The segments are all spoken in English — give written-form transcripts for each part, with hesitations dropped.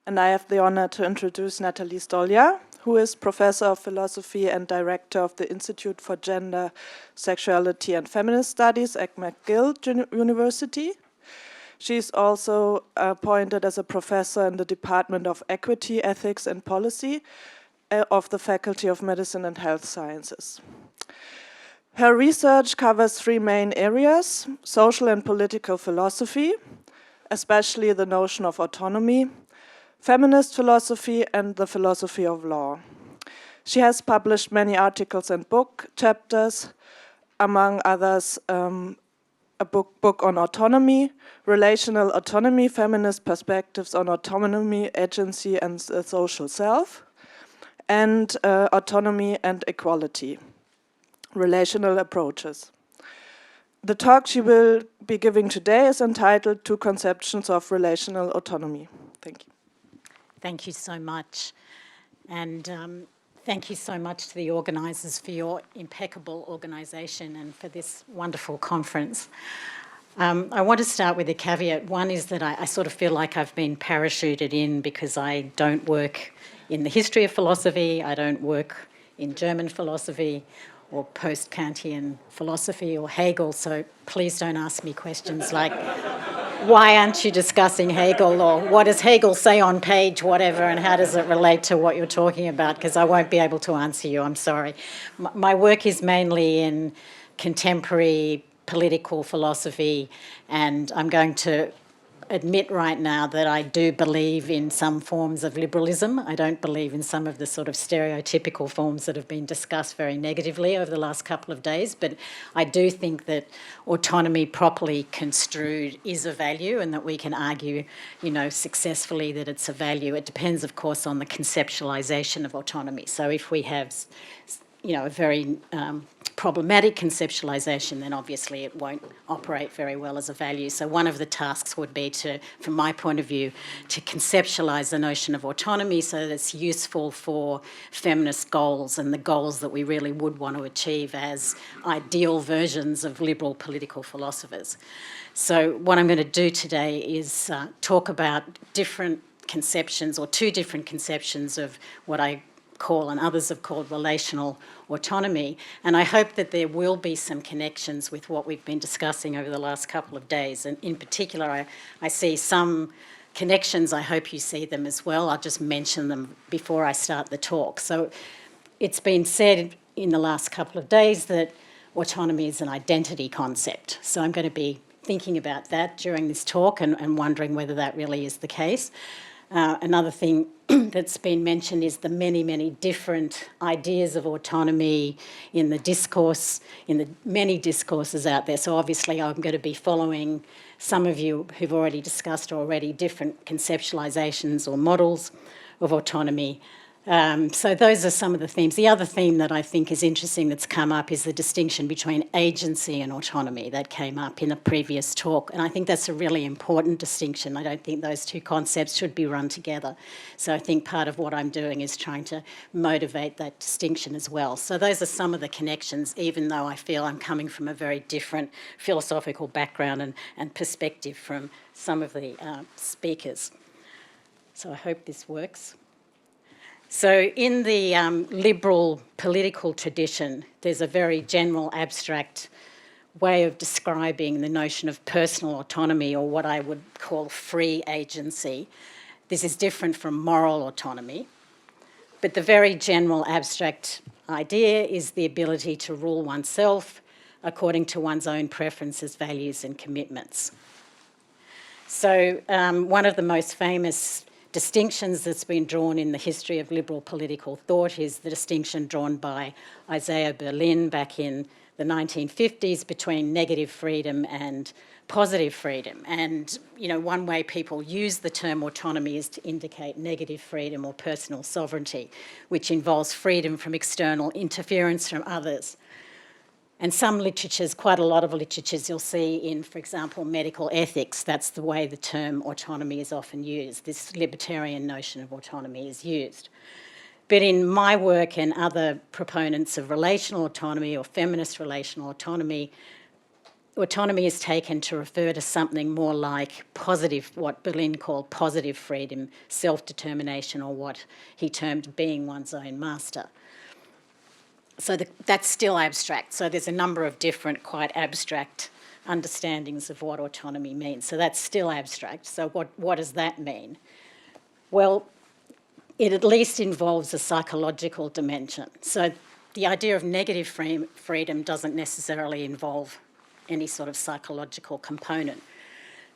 And I have the honor to introduce Natalie Stoljar, who is Professor of Philosophy and Director of the Institute for Gender, Sexuality and Feminist Studies at McGill University. She's also appointed as a professor in the Department of Equity, Ethics and Policy of the Faculty of Medicine and Health Sciences. Her research covers three main areas: social and political philosophy, especially the notion of autonomy, feminist philosophy, and the philosophy of law. She has published many articles and book chapters, among others a book on autonomy, Relational Autonomy, Feminist Perspectives on Autonomy, Agency and the Social Self, and Autonomy and Equality, Relational Approaches. The talk she will be giving today is entitled Two Conceptions of Relational Autonomy. Thank you. Thank you so much. And thank you so much to the organisers for your impeccable organisation and for this wonderful conference. I want to start with a caveat. One is that I sort of feel like I've been parachuted in because I don't work in the history of philosophy, I don't work in German philosophy or Post-Kantian philosophy or Hegel, so please don't ask me questions like, why aren't you discussing Hegel, or what does Hegel say on page whatever, and how does it relate to what you're talking about, because I won't be able to answer you, I'm sorry. My work is mainly in contemporary political philosophy, and I'm going to admit right now that I do believe in some forms of liberalism. I don't believe in some of the sort of stereotypical forms that have been discussed very negatively over the last couple of days, but I do think that autonomy properly construed is a value, and that we can argue, successfully that it's a value. It depends, of course, on the conceptualisation of autonomy. So if we have a very problematic conceptualisation, then obviously it won't operate very well as a value. So one of the tasks would be to, from my point of view, to conceptualise the notion of autonomy so that it's useful for feminist goals and the goals that we really would want to achieve as ideal versions of liberal political philosophers. So what I'm going to do today is talk about different conceptions, or two different conceptions of what I call, and others have called, relational autonomy. And I hope that there will be some connections with what we've been discussing over the last couple of days. And in particular, I see some connections. I hope you see them as well. I'll just mention them before I start the talk. So it's been said in the last couple of days that autonomy is an identity concept. So I'm going to be thinking about that during this talk and wondering whether that really is the case. Another thing that's been mentioned is the many, many different ideas of autonomy in the discourse, in the many discourses out there. So obviously I'm going to be following some of you who've already discussed different conceptualisations or models of autonomy. So those are some of the themes. The other theme that I think is interesting that's come up is the distinction between agency and autonomy that came up in a previous talk. And I think that's a really important distinction. I don't think those two concepts should be run together. So I think part of what I'm doing is trying to motivate that distinction as well. So those are some of the connections, even though I feel I'm coming from a very different philosophical background and perspective from some of the speakers. So I hope this works. So in the liberal political tradition, there's a very general abstract way of describing the notion of personal autonomy, or what I would call free agency. This is different from moral autonomy, but the very general abstract idea is the ability to rule oneself according to one's own preferences, values and commitments. So one of the most famous distinctions that's been drawn in the history of liberal political thought is the distinction drawn by Isaiah Berlin back in the 1950s between negative freedom and positive freedom. And, one way people use the term autonomy is to indicate negative freedom or personal sovereignty, which involves freedom from external interference from others. And some literatures, quite a lot of literatures you'll see in, for example, medical ethics, that's the way the term autonomy is often used. This libertarian notion of autonomy is used. But in my work and other proponents of relational autonomy or feminist relational autonomy, autonomy is taken to refer to something more like positive, what Berlin called positive freedom, self-determination, or what he termed being one's own master. So that's still abstract. So there's a number of different, quite abstract understandings of what autonomy means. So that's still abstract. So what does that mean? Well, it at least involves a psychological dimension. So the idea of negative freedom doesn't necessarily involve any sort of psychological component.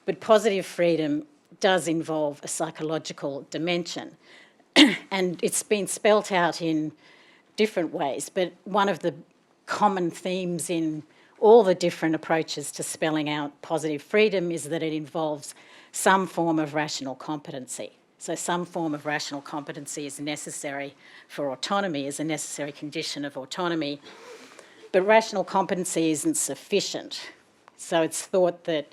But positive freedom does involve a psychological dimension. And it's been spelt out in different ways, but one of the common themes in all the different approaches to spelling out positive freedom is that it involves some form of rational competency. So some form of rational competency is necessary for autonomy, is a necessary condition of autonomy, but rational competency isn't sufficient. So it's thought that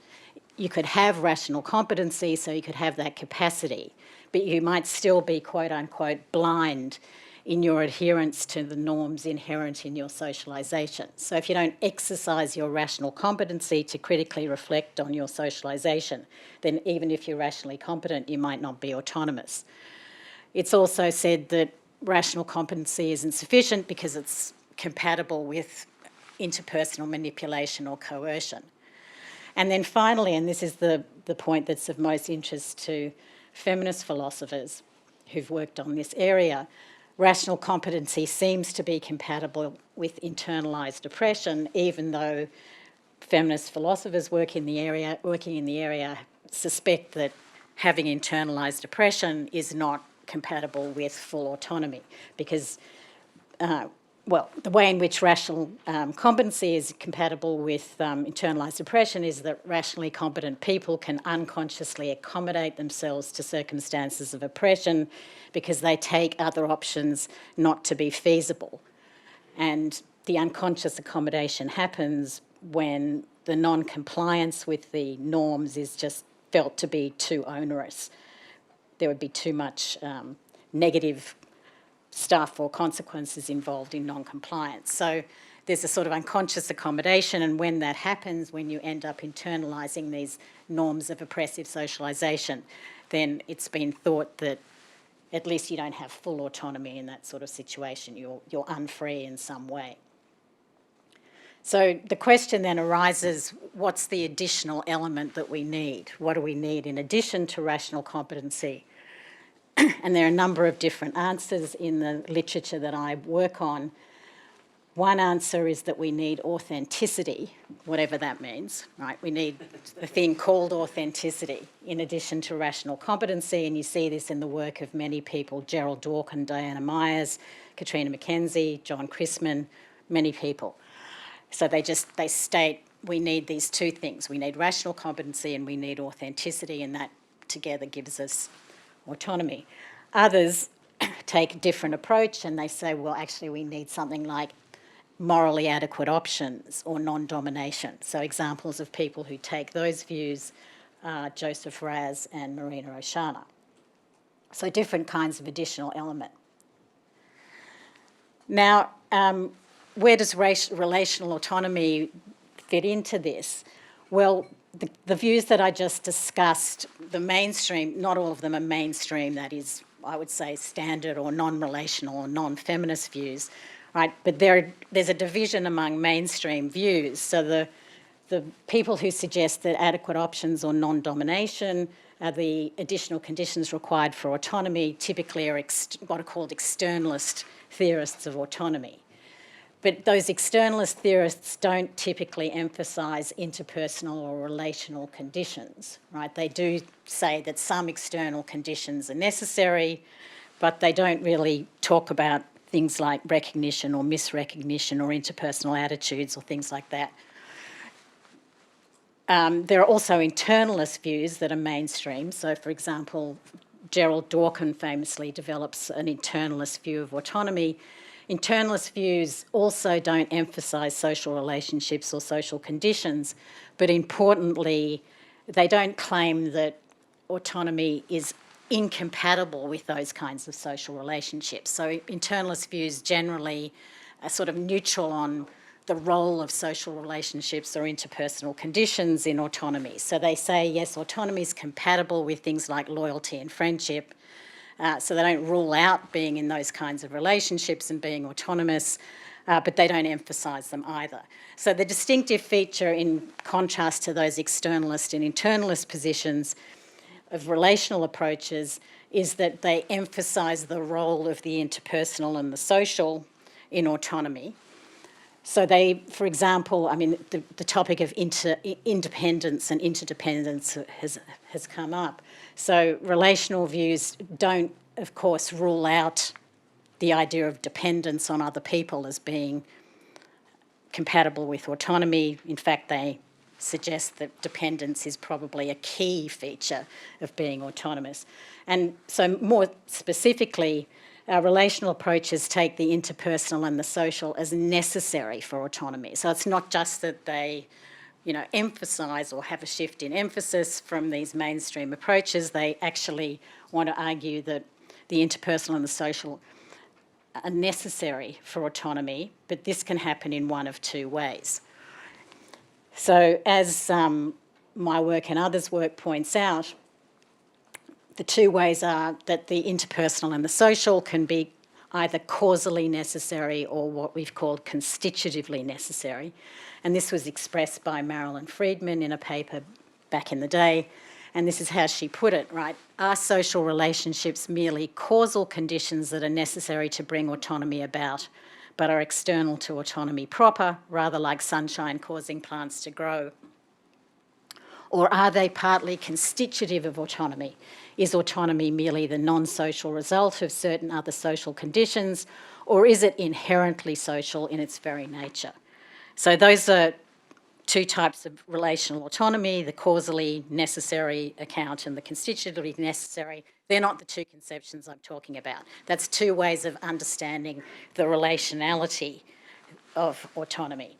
you could have rational competency, so you could have that capacity, but you might still be, quote unquote, blind in your adherence to the norms inherent in your socialisation. So if you don't exercise your rational competency to critically reflect on your socialisation, then even if you're rationally competent, you might not be autonomous. It's also said that rational competency isn't sufficient because it's compatible with interpersonal manipulation or coercion. And then finally, and this is the point that's of most interest to feminist philosophers who've worked on this area, rational competency seems to be compatible with internalised oppression, even though feminist philosophers working in the area suspect that having internalised oppression is not compatible with full autonomy, because the way in which rational competency is compatible with internalised oppression is that rationally competent people can unconsciously accommodate themselves to circumstances of oppression because they take other options not to be feasible. And the unconscious accommodation happens when the non-compliance with the norms is just felt to be too onerous. There would be too much negative stuff or consequences involved in non-compliance. So there's a sort of unconscious accommodation, and when that happens, when you end up internalising these norms of oppressive socialisation, then it's been thought that at least you don't have full autonomy in that sort of situation. You're unfree in some way. So the question then arises, what's the additional element that we need? What do we need in addition to rational competency? And there are a number of different answers in the literature that I work on. One answer is that we need authenticity, whatever that means, right? We need the thing called authenticity in addition to rational competency, and you see this in the work of many people, Gerald Dworkin, Diana Myers, Katrina McKenzie, John Chrisman, many people. So they state we need these two things. We need rational competency and we need authenticity, and that together gives us autonomy. Others take a different approach and they say, well, actually we need something like morally adequate options or non-domination. So examples of people who take those views are Joseph Raz and Marina Oshana. So different kinds of additional element. Now, where does relational autonomy fit into this? Well, the views that I just discussed, the mainstream, not all of them are mainstream, that is, I would say, standard or non-relational or non-feminist views, right? But there's a division among mainstream views. So the people who suggest that adequate options or non-domination are the additional conditions required for autonomy typically are what are called externalist theorists of autonomy. But those externalist theorists don't typically emphasise interpersonal or relational conditions, right? They do say that some external conditions are necessary, but they don't really talk about things like recognition or misrecognition or interpersonal attitudes or things like that. There are also internalist views that are mainstream. So, for example, Gerald Dworkin famously develops an internalist view of autonomy. Internalist views also don't emphasise social relationships or social conditions, but importantly, they don't claim that autonomy is incompatible with those kinds of social relationships. So internalist views generally are sort of neutral on the role of social relationships or interpersonal conditions in autonomy. So they say, yes, autonomy is compatible with things like loyalty and friendship, so they don't rule out being in those kinds of relationships and being autonomous, but they don't emphasise them either. So the distinctive feature, in contrast to those externalist and internalist positions of relational approaches, is that they emphasise the role of the interpersonal and the social in autonomy. So they, for example, I mean, the topic of independence and interdependence has come up. So relational views don't, of course, rule out the idea of dependence on other people as being compatible with autonomy. In fact, they suggest that dependence is probably a key feature of being autonomous. And so more specifically, our relational approaches take the interpersonal and the social as necessary for autonomy. So it's not just that they, emphasise or have a shift in emphasis from these mainstream approaches. They actually want to argue that the interpersonal and the social are necessary for autonomy, but this can happen in one of two ways. So as my work and others' work points out, the two ways are that the interpersonal and the social can be either causally necessary or what we've called constitutively necessary. And this was expressed by Marilyn Friedman in a paper back in the day. And this is how she put it, right? Are social relationships merely causal conditions that are necessary to bring autonomy about, but are external to autonomy proper, rather like sunshine causing plants to grow? Or are they partly constitutive of autonomy? Is autonomy merely the non-social result of certain other social conditions, or is it inherently social in its very nature? So those are two types of relational autonomy, the causally necessary account and the constitutively necessary. They're not the two conceptions I'm talking about. That's two ways of understanding the relationality of autonomy.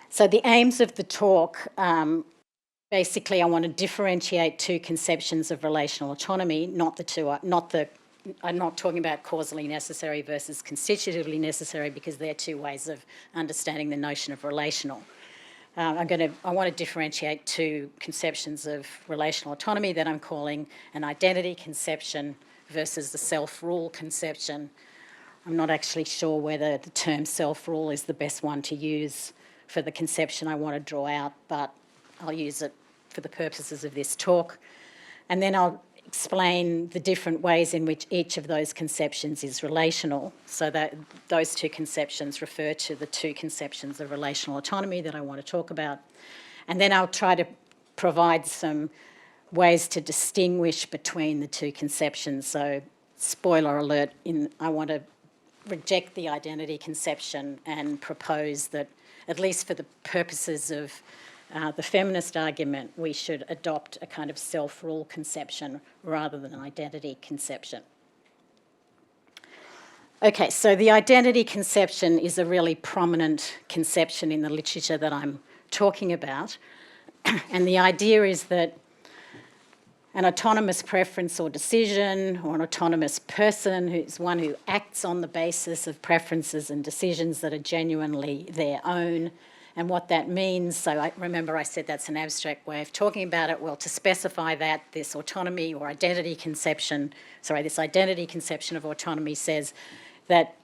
So the aims of the talk, basically I want to differentiate two conceptions of relational autonomy, I'm not talking about causally necessary versus constitutively necessary, because they're two ways of understanding the notion of relational. I want to differentiate two conceptions of relational autonomy that I'm calling an identity conception versus the self-rule conception. I'm not actually sure whether the term self-rule is the best one to use for the conception I want to draw out, but I'll use it for the purposes of this talk. And then I'll explain the different ways in which each of those conceptions is relational, so that those two conceptions refer to the two conceptions of relational autonomy that I want to talk about. And then I'll try to provide some ways to distinguish between the two conceptions. So, spoiler alert, I want to reject the identity conception and propose that, at least for the purposes of the feminist argument, we should adopt a kind of self-rule conception rather than an identity conception. Okay, so the identity conception is a really prominent conception in the literature that I'm talking about. And the idea is that an autonomous preference or decision, or an autonomous person who's one who acts on the basis of preferences and decisions that are genuinely their own. And what that means, so remember I said that's an abstract way of talking about it. Well, to specify that, this autonomy or identity conception, this identity conception of autonomy says that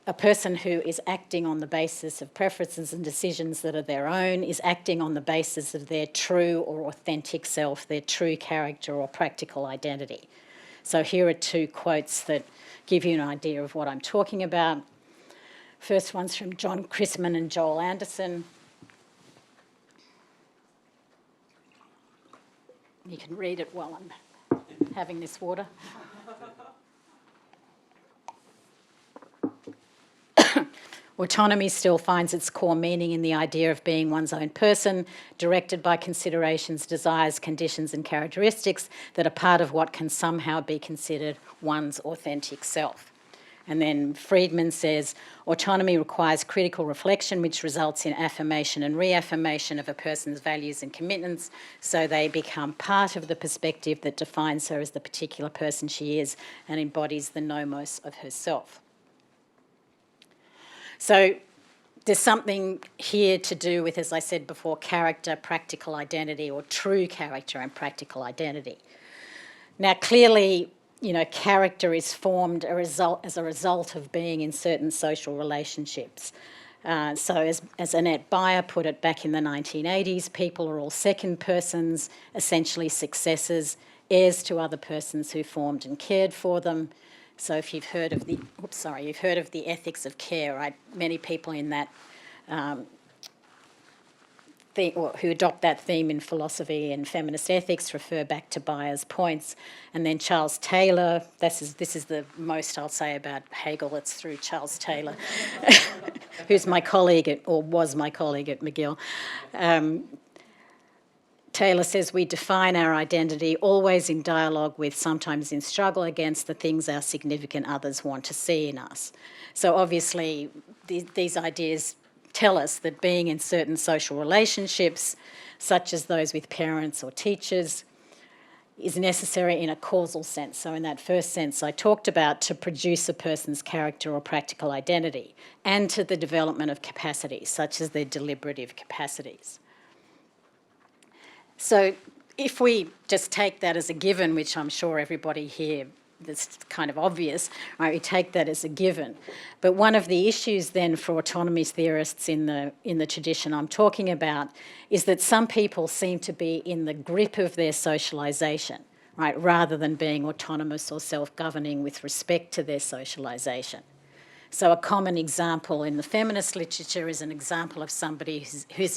a person who is acting on the basis of preferences and decisions that are their own is acting on the basis of their true or authentic self, their true character or practical identity. So here are two quotes that give you an idea of what I'm talking about. First one's from John Chrisman and Joel Anderson. You can read it while I'm having this water. Autonomy still finds its core meaning in the idea of being one's own person, directed by considerations, desires, conditions and characteristics that are part of what can somehow be considered one's authentic self. And then Friedman says, autonomy requires critical reflection, which results in affirmation and reaffirmation of a person's values and commitments, so they become part of the perspective that defines her as the particular person she is and embodies the nomos of herself. So there's something here to do with, as I said before, character, practical identity, or true character and practical identity. Now, clearly, character is formed as a result of being in certain social relationships. So as Annette Beyer put it back in the 1980s, people are all second persons, essentially successors, heirs to other persons who formed and cared for them. So if you've heard of the ethics of care, right? Many people in that who adopt that theme in philosophy and feminist ethics refer back to Beyer's points. And then Charles Taylor, this is the most I'll say about Hegel, it's through Charles Taylor, who's my colleague or was my colleague at McGill. Taylor says we define our identity always in dialogue with, sometimes in struggle against, the things our significant others want to see in us. So obviously these ideas tell us that being in certain social relationships, such as those with parents or teachers, is necessary in a causal sense. So in that first sense I talked about, to produce a person's character or practical identity, and to the development of capacities, such as their deliberative capacities. So if we just take that as a given, which I'm sure everybody here, that's kind of obvious, right, we take that as a given. But one of the issues then for autonomy theorists in the tradition I'm talking about is that some people seem to be in the grip of their socialisation, right, rather than being autonomous or self-governing with respect to their socialisation. So a common example in the feminist literature is an example of somebody who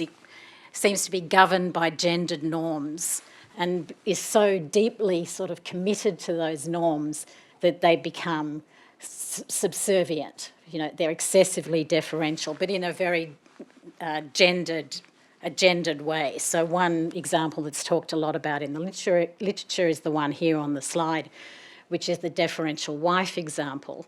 seems to be governed by gendered norms and is so deeply sort of committed to those norms that they become subservient. They're excessively deferential, but in a very gendered way. So one example that's talked a lot about in the literature is the one here on the slide, which is the deferential wife example.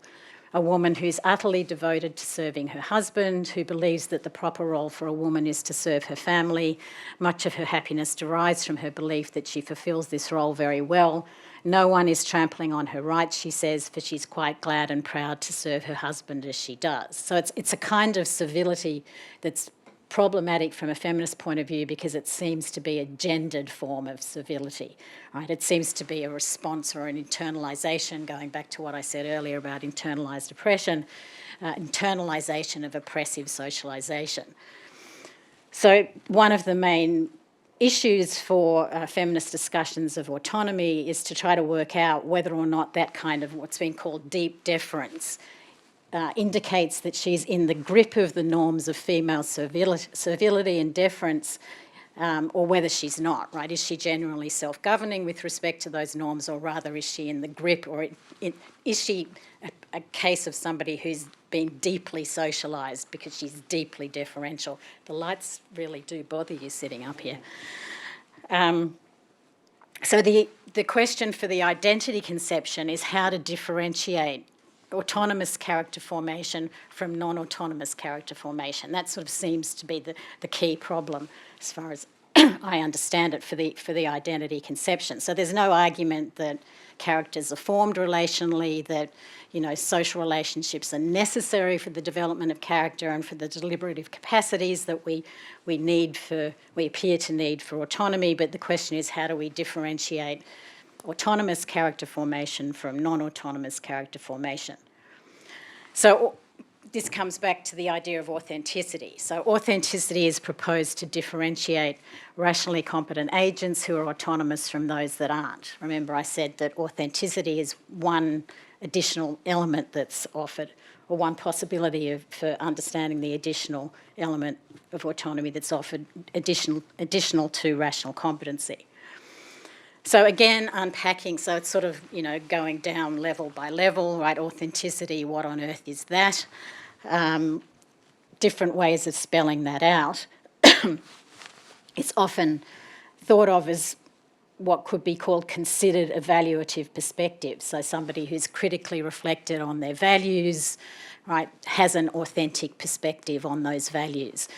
A woman who's utterly devoted to serving her husband, who believes that the proper role for a woman is to serve her family. Much of her happiness derives from her belief that she fulfills this role very well. No one is trampling on her rights, she says, for she's quite glad and proud to serve her husband as she does. So it's a kind of civility that's problematic from a feminist point of view because it seems to be a gendered form of civility, right? It seems to be a response or an internalisation, going back to what I said earlier about internalised oppression, internalisation of oppressive socialisation. So one of the main issues for feminist discussions of autonomy is to try to work out whether or not that kind of what's been called deep deference indicates that she's in the grip of the norms of female servility and deference, or whether she's not, right? Is she genuinely self-governing with respect to those norms, or rather is she in the grip, or is she a case of somebody who's been deeply socialised because she's deeply deferential? The lights really do bother you sitting up here. So the question for the identity conception is how to differentiate autonomous character formation from non-autonomous character formation. That sort of seems to be the key problem as far as I understand it for the identity conception. So there's no argument that characters are formed relationally, that social relationships are necessary for the development of character and for the deliberative capacities that we appear to need for autonomy. But the question is, how do we differentiate autonomous character formation from non-autonomous character formation? So this comes back to the idea of authenticity. So authenticity is proposed to differentiate rationally competent agents who are autonomous from those that aren't. Remember, I said that authenticity is one additional element that's offered, or one possibility for understanding the additional element of autonomy that's offered additional to rational competency. So again, unpacking, so it's sort of, going down level by level, right? Authenticity, what on earth is that? Different ways of spelling that out. It's often thought of as what could be called considered evaluative perspective. So somebody who's critically reflected on their values, right, has an authentic perspective on those values.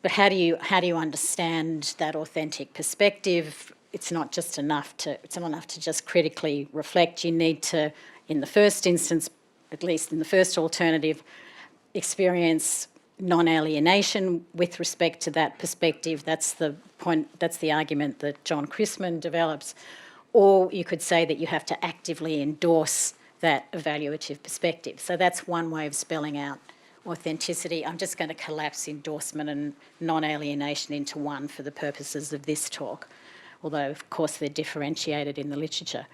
But how do you understand that authentic perspective? It's not enough to just critically reflect. You need to, in the first instance, at least in the first alternative, experience non-alienation with respect to that perspective. That's the point, that's the argument that John Chrisman develops. Or you could say that you have to actively endorse that evaluative perspective. So that's one way of spelling out authenticity. I'm just going to collapse endorsement and non-alienation into one for the purposes of this talk, although of course they're differentiated in the literature.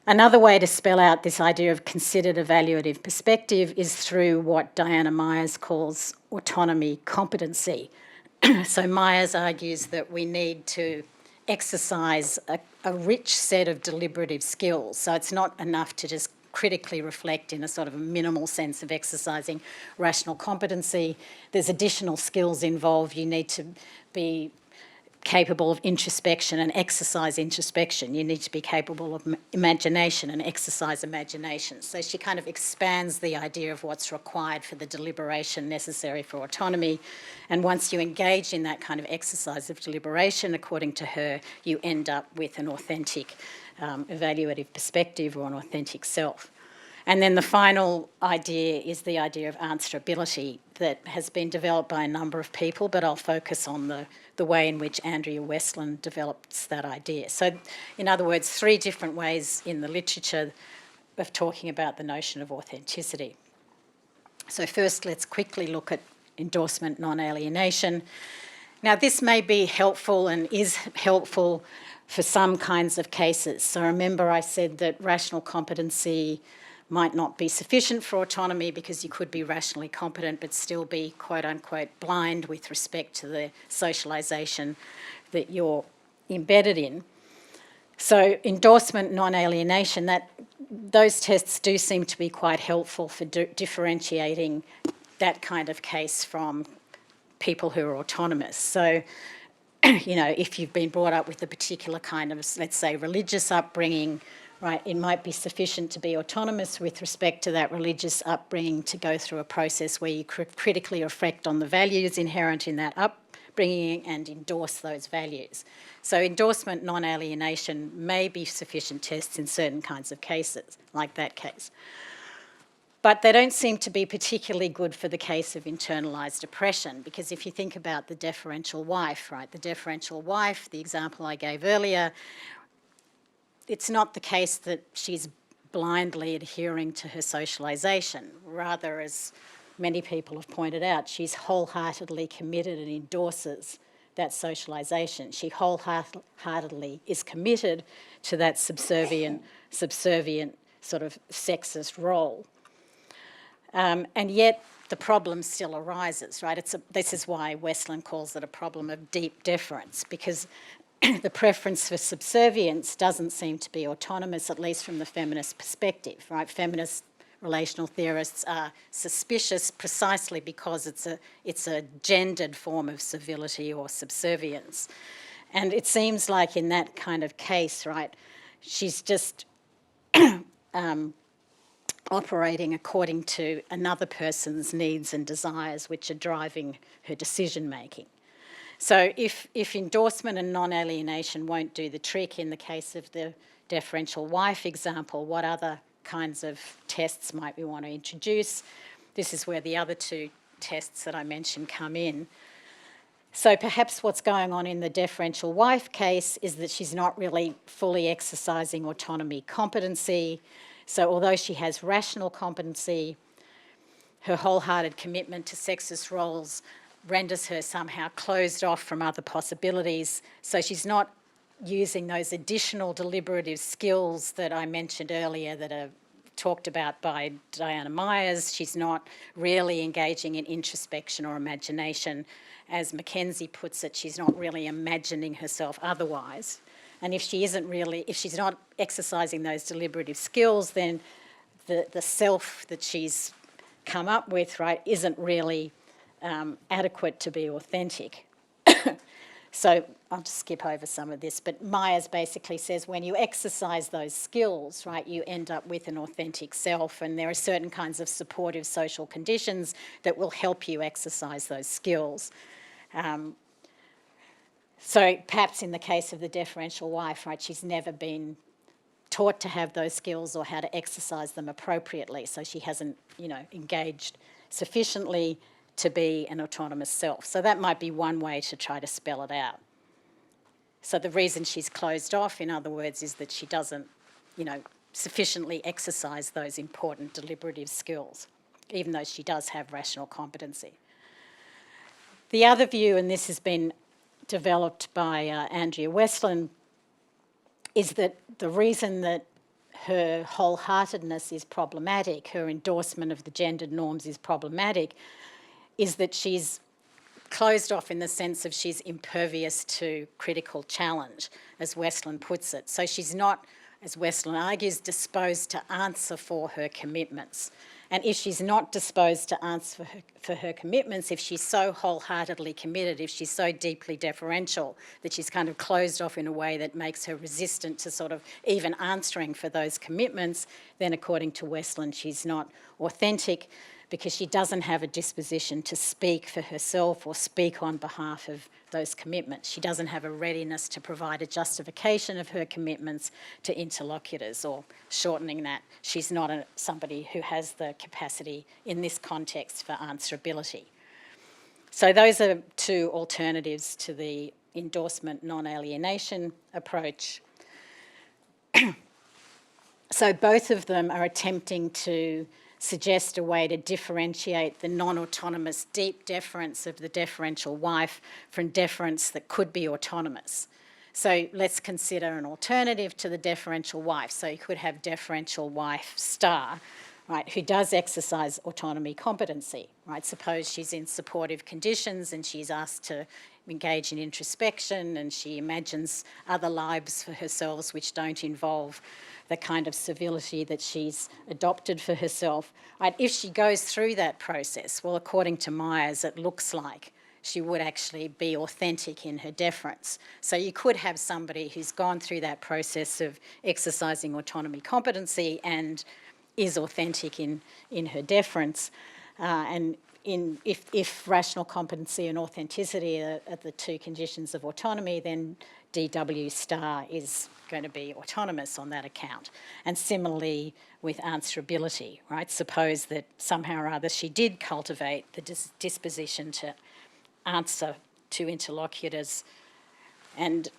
Another way to spell out this idea of considered evaluative perspective is through what Diana Myers calls autonomy competency. So Myers argues that we need to exercise a rich set of deliberative skills. So it's not enough to just critically reflect in a sort of a minimal sense of exercising rational competency. There's additional skills involved. You need to be capable of introspection and exercise introspection. You need to be capable of imagination and exercise imagination. So she kind of expands the idea of what's required for the deliberation necessary for autonomy. And once you engage in that kind of exercise of deliberation, according to her, you end up with an authentic evaluative perspective or an authentic self. And then the final idea is the idea of answerability that has been developed by a number of people, but I'll focus on the way in which Andrea Westland develops that idea. So, in other words, 3 different ways in the literature of talking about the notion of authenticity. So first, let's quickly look at endorsement non-alienation. Now, this may be helpful and is helpful for some kinds of cases. So remember I said that rational competency might not be sufficient for autonomy because you could be rationally competent but still be quote-unquote blind with respect to the socialisation that you're embedded in. So endorsement, non-alienation, those tests do seem to be quite helpful for differentiating that kind of case from people who are autonomous. So, you know, if you've been brought up with a particular kind of, let's say, religious upbringing, right, it might be sufficient to be autonomous with respect to that religious upbringing to go through a process where you critically reflect on the values inherent in that upbringing and endorse those values. So endorsement, non-alienation may be sufficient tests in certain kinds of cases, like that case. But they don't seem to be particularly good for the case of internalised oppression, because if you think about the deferential wife, right, the deferential wife, the example I gave earlier, it's not the case that she's blindly adhering to her socialisation. Rather, as many people have pointed out, she's wholeheartedly committed and endorses that socialisation. She wholeheartedly is committed to that subservient sort of sexist role. And yet the problem still arises, right? This is why Westland calls it a problem of deep deference, because the preference for subservience doesn't seem to be autonomous, at least from the feminist perspective, right? Feminist relational theorists are suspicious precisely because it's a gendered form of civility or subservience. And it seems like in that kind of case, right, she's just operating according to another person's needs and desires which are driving her decision-making. So if endorsement and non-alienation won't do the trick in the case of the deferential wife example, what other kinds of tests might we want to introduce? This is where the other 2 tests that I mentioned come in. So perhaps what's going on in the deferential wife case is that she's not really fully exercising autonomy competency. So although she has rational competency, her wholehearted commitment to sexist roles renders her somehow closed off from other possibilities. So she's not using those additional deliberative skills that I mentioned earlier that are talked about by Diana Myers. She's not really engaging in introspection or imagination. As Mackenzie puts it, she's not really imagining herself otherwise. And if she's not exercising those deliberative skills, then the self that she's come up with, right, isn't really adequate to be authentic. So I'll just skip over some of this, but Myers basically says when you exercise those skills, right, you end up with an authentic self, and there are certain kinds of supportive social conditions that will help you exercise those skills. So perhaps in the case of the deferential wife, right, she's never been taught to have those skills or how to exercise them appropriately, so she hasn't, engaged sufficiently to be an autonomous self. So that might be one way to try to spell it out. So the reason she's closed off, in other words, is that she doesn't, sufficiently exercise those important deliberative skills, even though she does have rational competency. The other view, and this has been developed by Andrea Westland, is that the reason that her wholeheartedness is problematic, her endorsement of the gendered norms is problematic, is that she's closed off in the sense of she's impervious to critical challenge, as Westland puts it. So she's not, as Westland argues, disposed to answer for her commitments. And if she's not disposed to answer for her commitments, if she's so wholeheartedly committed, if she's so deeply deferential that she's kind of closed off in a way that makes her resistant to sort of even answering for those commitments, then according to Westland, she's not authentic because she doesn't have a disposition to speak for herself or speak on behalf of those commitments. She doesn't have a readiness to provide a justification of her commitments to interlocutors, or shortening that, she's not somebody who has the capacity in this context for answerability. So those are two alternatives to the endorsement non-alienation approach. So both of them are attempting to suggest a way to differentiate the non-autonomous deep deference of the deferential wife from deference that could be autonomous. So let's consider an alternative to the deferential wife. So you could have deferential wife star, right, who does exercise autonomy competency, right? Suppose she's in supportive conditions and she's asked to engage in introspection and she imagines other lives for herself which don't involve the kind of civility that she's adopted for herself. Right? If she goes through that process, well, according to Myers, it looks like she would actually be authentic in her deference. So you could have somebody who's gone through that process of exercising autonomy competency and is authentic in her deference. If rational competency and authenticity are the two conditions of autonomy, then DW star is going to be autonomous on that account. And similarly with answerability, right? Suppose that somehow or other she did cultivate the disposition to answer to interlocutors and,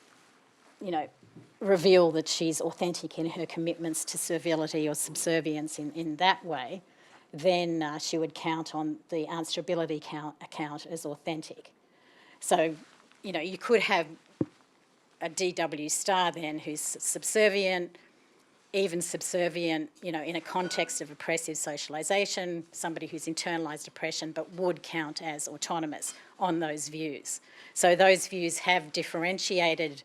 reveal that she's authentic in her commitments to servility or subservience in that way, then she would count on the answerability account as authentic. So, you could have a DW star then who's subservient, even subservient, in a context of oppressive socialisation, somebody who's internalised oppression but would count as autonomous on those views. So those views have differentiated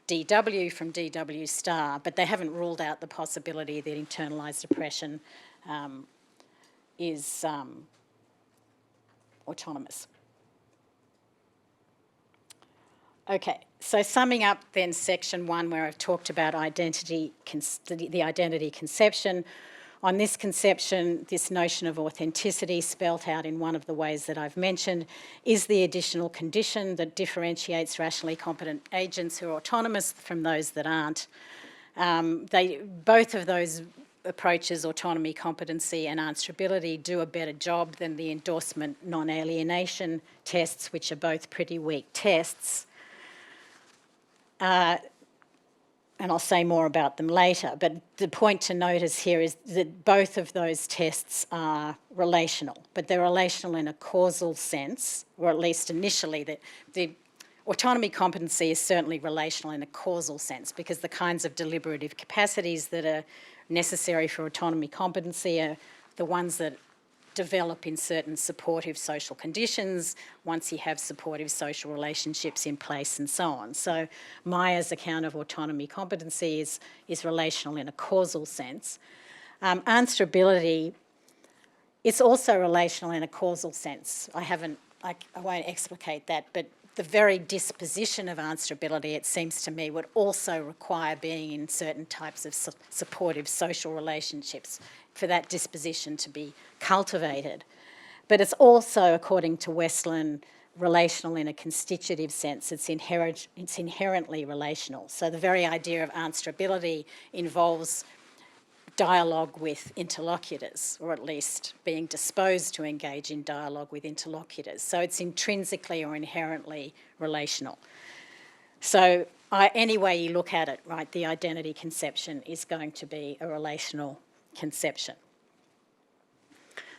DW from DW star, but they haven't ruled out the possibility that internalised oppression is autonomous. Okay, so summing up then section 1 where I've talked about the identity conception. On this conception, this notion of authenticity spelt out in one of the ways that I've mentioned is the additional condition that differentiates rationally competent agents who are autonomous from those that aren't. Both of those approaches, autonomy, competency and answerability, do a better job than the endorsement non-alienation tests, which are both pretty weak tests. And I'll say more about them later, but the point to notice here is that both of those tests are relational, but they're relational in a causal sense, or at least initially. The autonomy competency is certainly relational in a causal sense because the kinds of deliberative capacities that are necessary for autonomy competency are the ones that develop in certain supportive social conditions once you have supportive social relationships in place and so on. So Myers' account of autonomy competency is relational in a causal sense. Answerability, it's also relational in a causal sense. I won't explicate that, but the very disposition of answerability, it seems to me, would also require being in certain types of supportive social relationships for that disposition to be cultivated. But it's also, according to Westland, relational in a constitutive sense. It's inherently relational. So the very idea of answerability involves dialogue with interlocutors, or at least being disposed to engage in dialogue with interlocutors. So it's intrinsically or inherently relational. So any way you look at it, right, the identity conception is going to be a relational conception.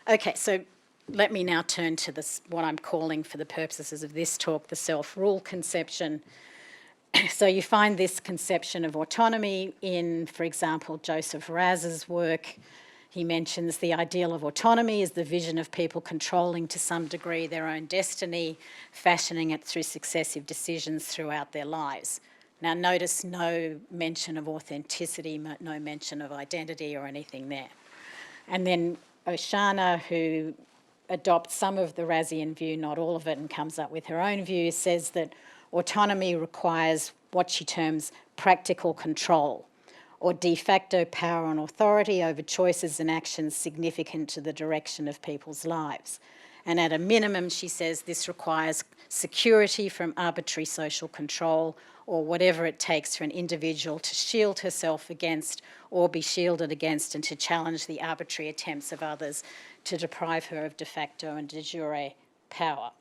Okay, so let me now turn to this, what I'm calling for the purposes of this talk, the self-rule conception. So you find this conception of autonomy in, for example, Joseph Raz's work. He mentions the ideal of autonomy is the vision of people controlling to some degree their own destiny, fashioning it through successive decisions throughout their lives. Now notice no mention of authenticity, no mention of identity or anything there. And then Oshana, who adopts some of the Razian view, not all of it, and comes up with her own view, says that autonomy requires what she terms practical control, or de facto power and authority over choices and actions significant to the direction of people's lives. And at a minimum, she says, this requires security from arbitrary social control, or whatever it takes for an individual to shield herself against or be shielded against, and to challenge the arbitrary attempts of others to deprive her of de facto and de jure power.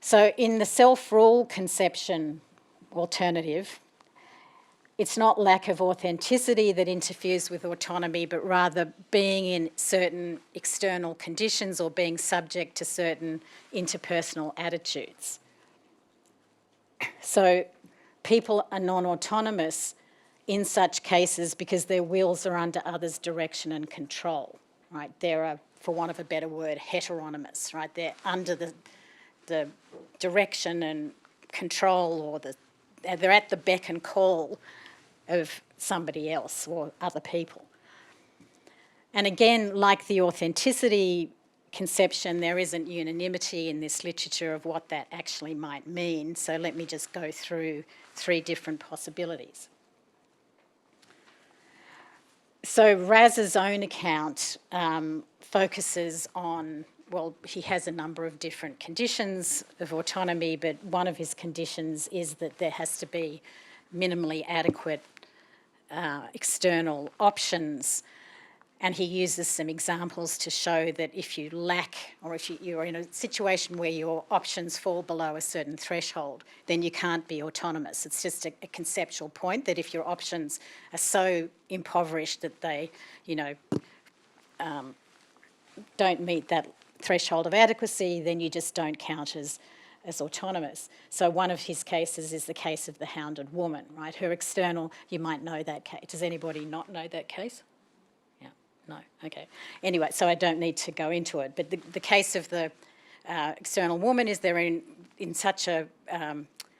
So in the self-rule conception alternative, it's not lack of authenticity that interferes with autonomy, but rather being in certain external conditions or being subject to certain interpersonal attitudes. So people are non-autonomous in such cases because their wills are under others' direction and control, right? They're, for want of a better word, heteronymous, right? They're under the direction and control, or they're at the beck and call of somebody else or other people. And again, like the authenticity conception, there isn't unanimity in this literature of what that actually might mean. So let me just go through 3 different possibilities. So Raz's own account focuses on, well, he has a number of different conditions of autonomy, but one of his conditions is that there has to be minimally adequate external options. And he uses some examples to show that if you lack, or if you're in a situation where your options fall below a certain threshold, then you can't be autonomous. It's just a conceptual point that if your options are so impoverished that they, don't meet that threshold of adequacy, then you just don't count as autonomous. So one of his cases is the case of the hounded woman, right? Her external, you might know that case. Does anybody not know that case? Yeah, no, okay. Anyway, so I don't need to go into it, but the case of the external woman is they're in such a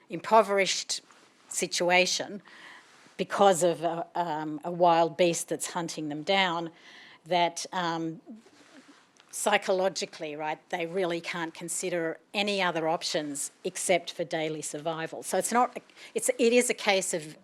impoverished situation because of a wild beast that's hunting them down, that psychologically, right, they really can't consider any other options except for daily survival. So it is a case of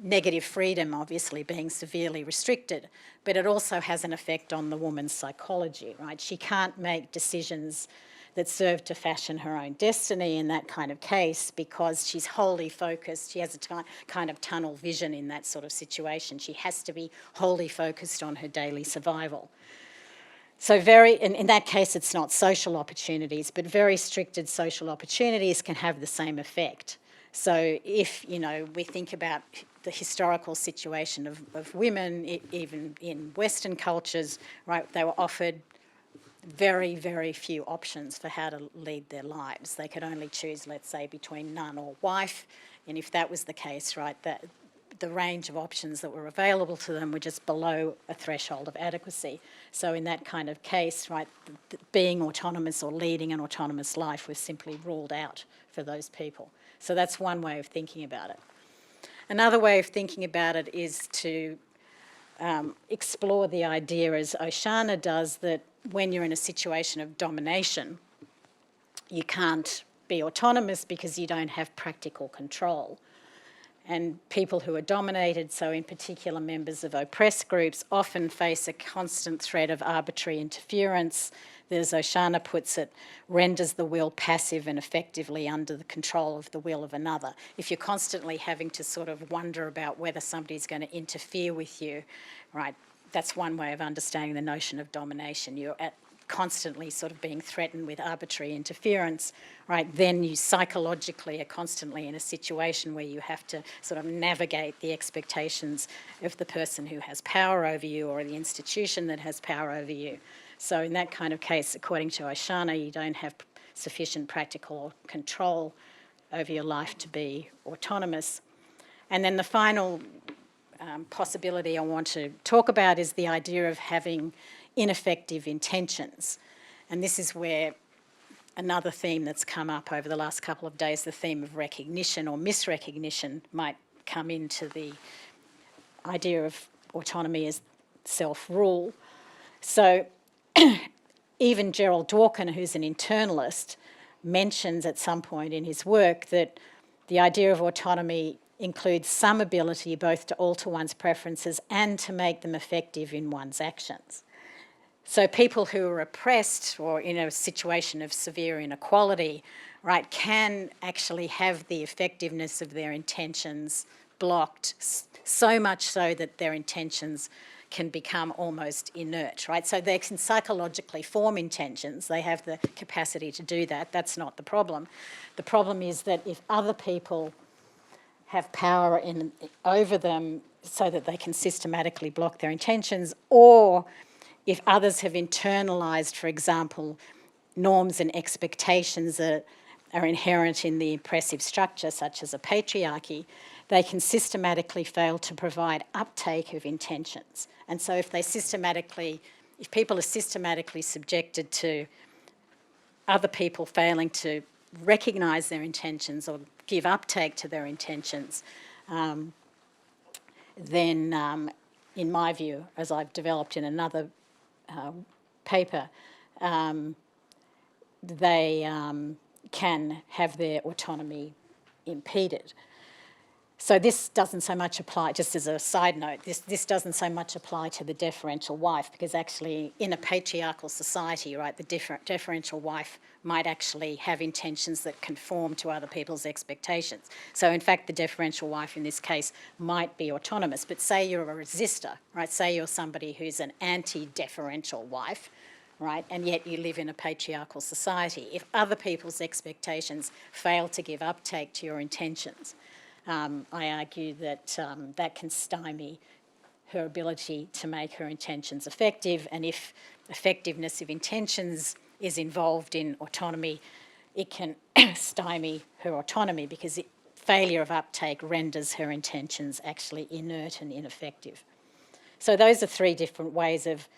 negative freedom, obviously, being severely restricted, but it also has an effect on the woman's psychology, right? She can't make decisions that serve to fashion her own destiny in that kind of case because she's wholly focused. She has a kind of tunnel vision in that sort of situation. She has to be wholly focused on her daily survival. So in that case, it's not social opportunities, but very restricted social opportunities can have the same effect. So if, we think about the historical situation of women, even in Western cultures, right, they were offered very, very few options for how to lead their lives. They could only choose, let's say, between nun or wife, and if that was the case, right, that the range of options that were available to them were just below a threshold of adequacy. So in that kind of case, right, being autonomous or leading an autonomous life was simply ruled out for those people. So that's one way of thinking about it. Another way of thinking about it is to explore the idea, as Oshana does, that when you're in a situation of domination, you can't be autonomous because you don't have practical control. And people who are dominated, so in particular members of oppressed groups, often face a constant threat of arbitrary interference that, as Oshana puts it, renders the will passive and effectively under the control of the will of another. If you're constantly having to sort of wonder about whether somebody's going to interfere with you, right, that's one way of understanding the notion of domination. You're constantly sort of being threatened with arbitrary interference, right, then you psychologically are constantly in a situation where you have to sort of navigate the expectations of the person who has power over you or the institution that has power over you. So in that kind of case, according to Oshana, you don't have sufficient practical control over your life to be autonomous. And then the final possibility I want to talk about is the idea of having ineffective intentions. And this is where another theme that's come up over the last couple of days, the theme of recognition or misrecognition, might come into the idea of autonomy as self-rule. So even Gerald Dworkin, who's an internalist, mentions at some point in his work that the idea of autonomy includes some ability both to alter one's preferences and to make them effective in one's actions. So people who are oppressed or in a situation of severe inequality, right, can actually have the effectiveness of their intentions blocked, so much so that their intentions can become almost inert, right? So they can psychologically form intentions. They have the capacity to do that. That's not the problem. The problem is that if other people have power over them so that they can systematically block their intentions, or if others have internalised, for example, norms and expectations that are inherent in the oppressive structure, such as a patriarchy, they can systematically fail to provide uptake of intentions. And so if people are systematically subjected to other people failing to recognise their intentions or give uptake to their intentions, then in my view, as I've developed in another paper, they can have their autonomy impeded. So this doesn't so much apply, just as a side note, this doesn't so much apply to the deferential wife, because actually in a patriarchal society, right, the deferential wife might actually have intentions that conform to other people's expectations. So in fact, the deferential wife in this case might be autonomous, but say you're a resistor, right, say you're somebody who's an anti-deferential wife, right, and yet you live in a patriarchal society. If other people's expectations fail to give uptake to your intentions, I argue that that can stymie her ability to make her intentions effective, and if effectiveness of intentions is involved in autonomy, it can stymie her autonomy because failure of uptake renders her intentions actually inert and ineffective. So those are three different ways of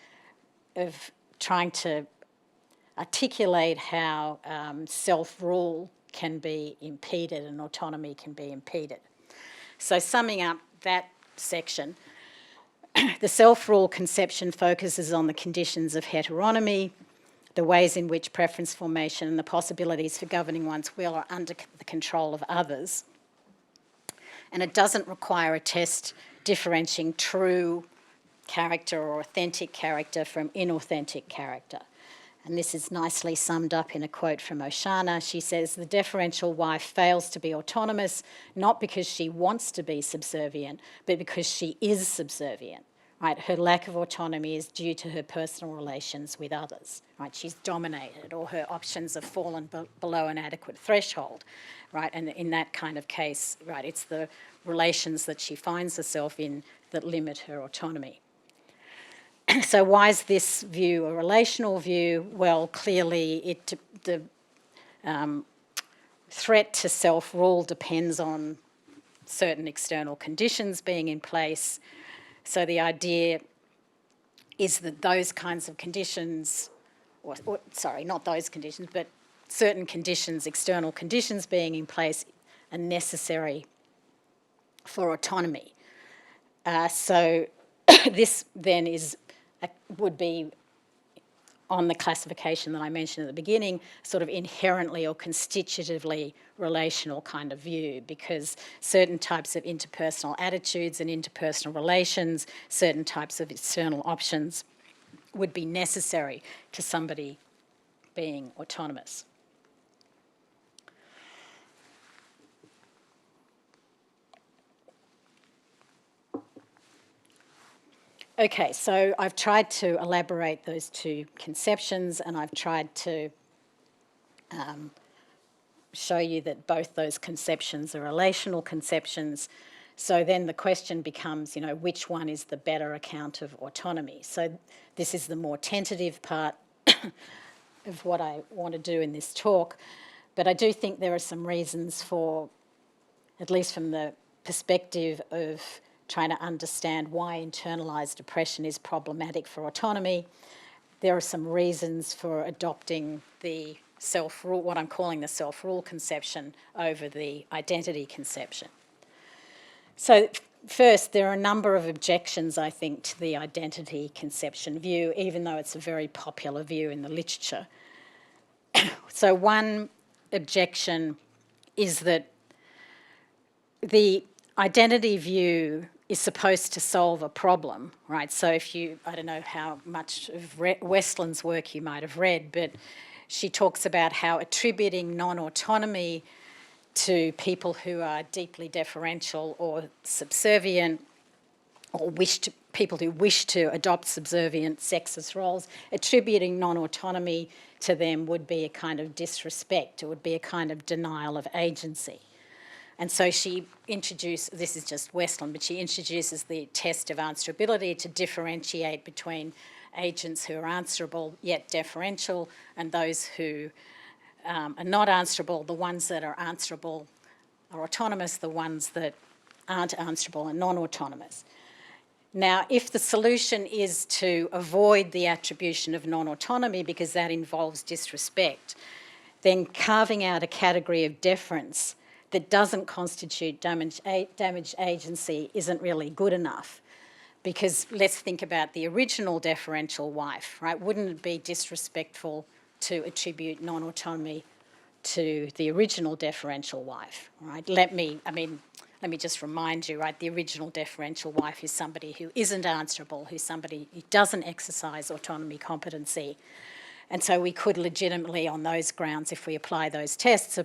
trying to articulate how self-rule can be impeded and autonomy can be impeded. So summing up that section, the self-rule conception focuses on the conditions of heteronomy, the ways in which preference formation and the possibilities for governing one's will are under the control of others. And it doesn't require a test differentiating true character or authentic character from inauthentic character. And this is nicely summed up in a quote from Oshana. She says, the deferential wife fails to be autonomous, not because she wants to be subservient, but because she is subservient. Right? Her lack of autonomy is due to her personal relations with others. Right? She's dominated, or her options have fallen below an adequate threshold. Right? And in that kind of case, right, it's the relations that she finds herself in that limit her autonomy. So why is this view a relational view? Well, clearly the threat to self-rule depends on certain external conditions being in place. So the idea is that those kinds of conditions, not those conditions, but certain conditions, external conditions being in place are necessary for autonomy. So this then would be on the classification that I mentioned at the beginning, sort of inherently or constitutively relational kind of view, because certain types of interpersonal attitudes and interpersonal relations, certain types of external options would be necessary to somebody being autonomous. Okay, so I've tried to elaborate those two conceptions, and I've tried to show you that both those conceptions are relational conceptions. So then the question becomes, which one is the better account of autonomy? So this is the more tentative part of what I want to do in this talk. But I do think there are some reasons for, at least from the perspective of trying to understand why internalised oppression is problematic for autonomy, there are some reasons for adopting the self-rule, what I'm calling the self-rule conception, over the identity conception. So first, there are a number of objections, I think, to the identity conception view, even though it's a very popular view in the literature. So one objection is that the identity view is supposed to solve a problem, right? So if you, I don't know how much of Westland's work you might have read, but she talks about how attributing non-autonomy to people who are deeply deferential or subservient, or people who wish to adopt subservient sexist roles, attributing non-autonomy to them would be a kind of disrespect. It would be a kind of denial of agency. And so she introduced, this is just Westland, but she introduces the test of answerability to differentiate between agents who are answerable yet deferential and those who are not answerable. The ones that are answerable are autonomous, the ones that aren't answerable are non-autonomous. Now, if the solution is to avoid the attribution of non-autonomy because that involves disrespect, then carving out a category of deference that doesn't constitute damaged agency isn't really good enough. Because let's think about the original deferential wife, right? Wouldn't it be disrespectful to attribute non-autonomy to the original deferential wife, right? Let me just remind you, right? The original deferential wife is somebody who isn't answerable, who's somebody who doesn't exercise autonomy competency. And so we could legitimately, on those grounds, if we apply those tests,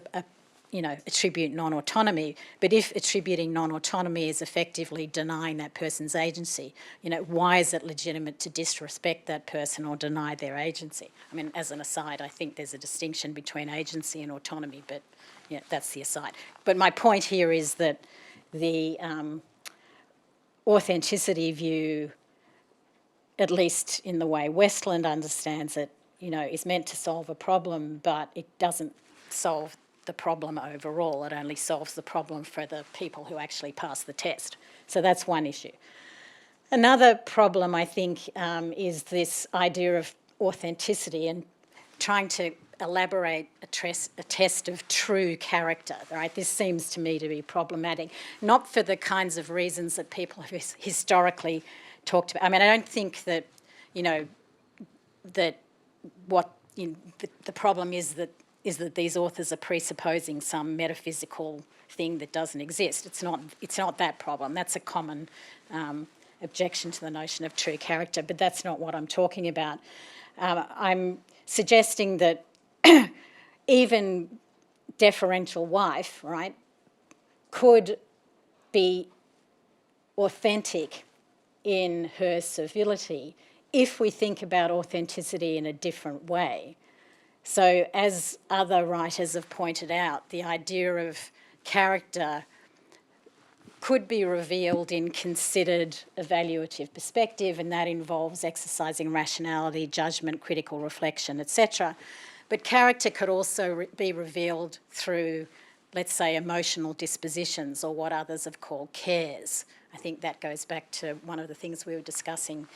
attribute non-autonomy. But if attributing non-autonomy is effectively denying that person's agency, why is it legitimate to disrespect that person or deny their agency? I mean, as an aside, I think there's a distinction between agency and autonomy, but that's the aside. But my point here is that the authenticity view, at least in the way Westland understands it, is meant to solve a problem, but it doesn't solve the problem overall. It only solves the problem for the people who actually pass the test. So that's one issue. Another problem, I think, is this idea of authenticity and trying to elaborate a test of true character, right? This seems to me to be problematic, not for the kinds of reasons that people have historically talked about. I mean, I don't think that, that what the problem is that these authors are presupposing some metaphysical thing that doesn't exist. It's not that problem. That's a common objection to the notion of true character, but that's not what I'm talking about. I'm suggesting that even deferential wife, right, could be authentic in her civility if we think about authenticity in a different way. So as other writers have pointed out, the idea of character could be revealed in considered evaluative perspective, and that involves exercising rationality, judgment, critical reflection, etc. But character could also be revealed through, let's say, emotional dispositions, or what others have called cares. I think that goes back to one of the things we were discussing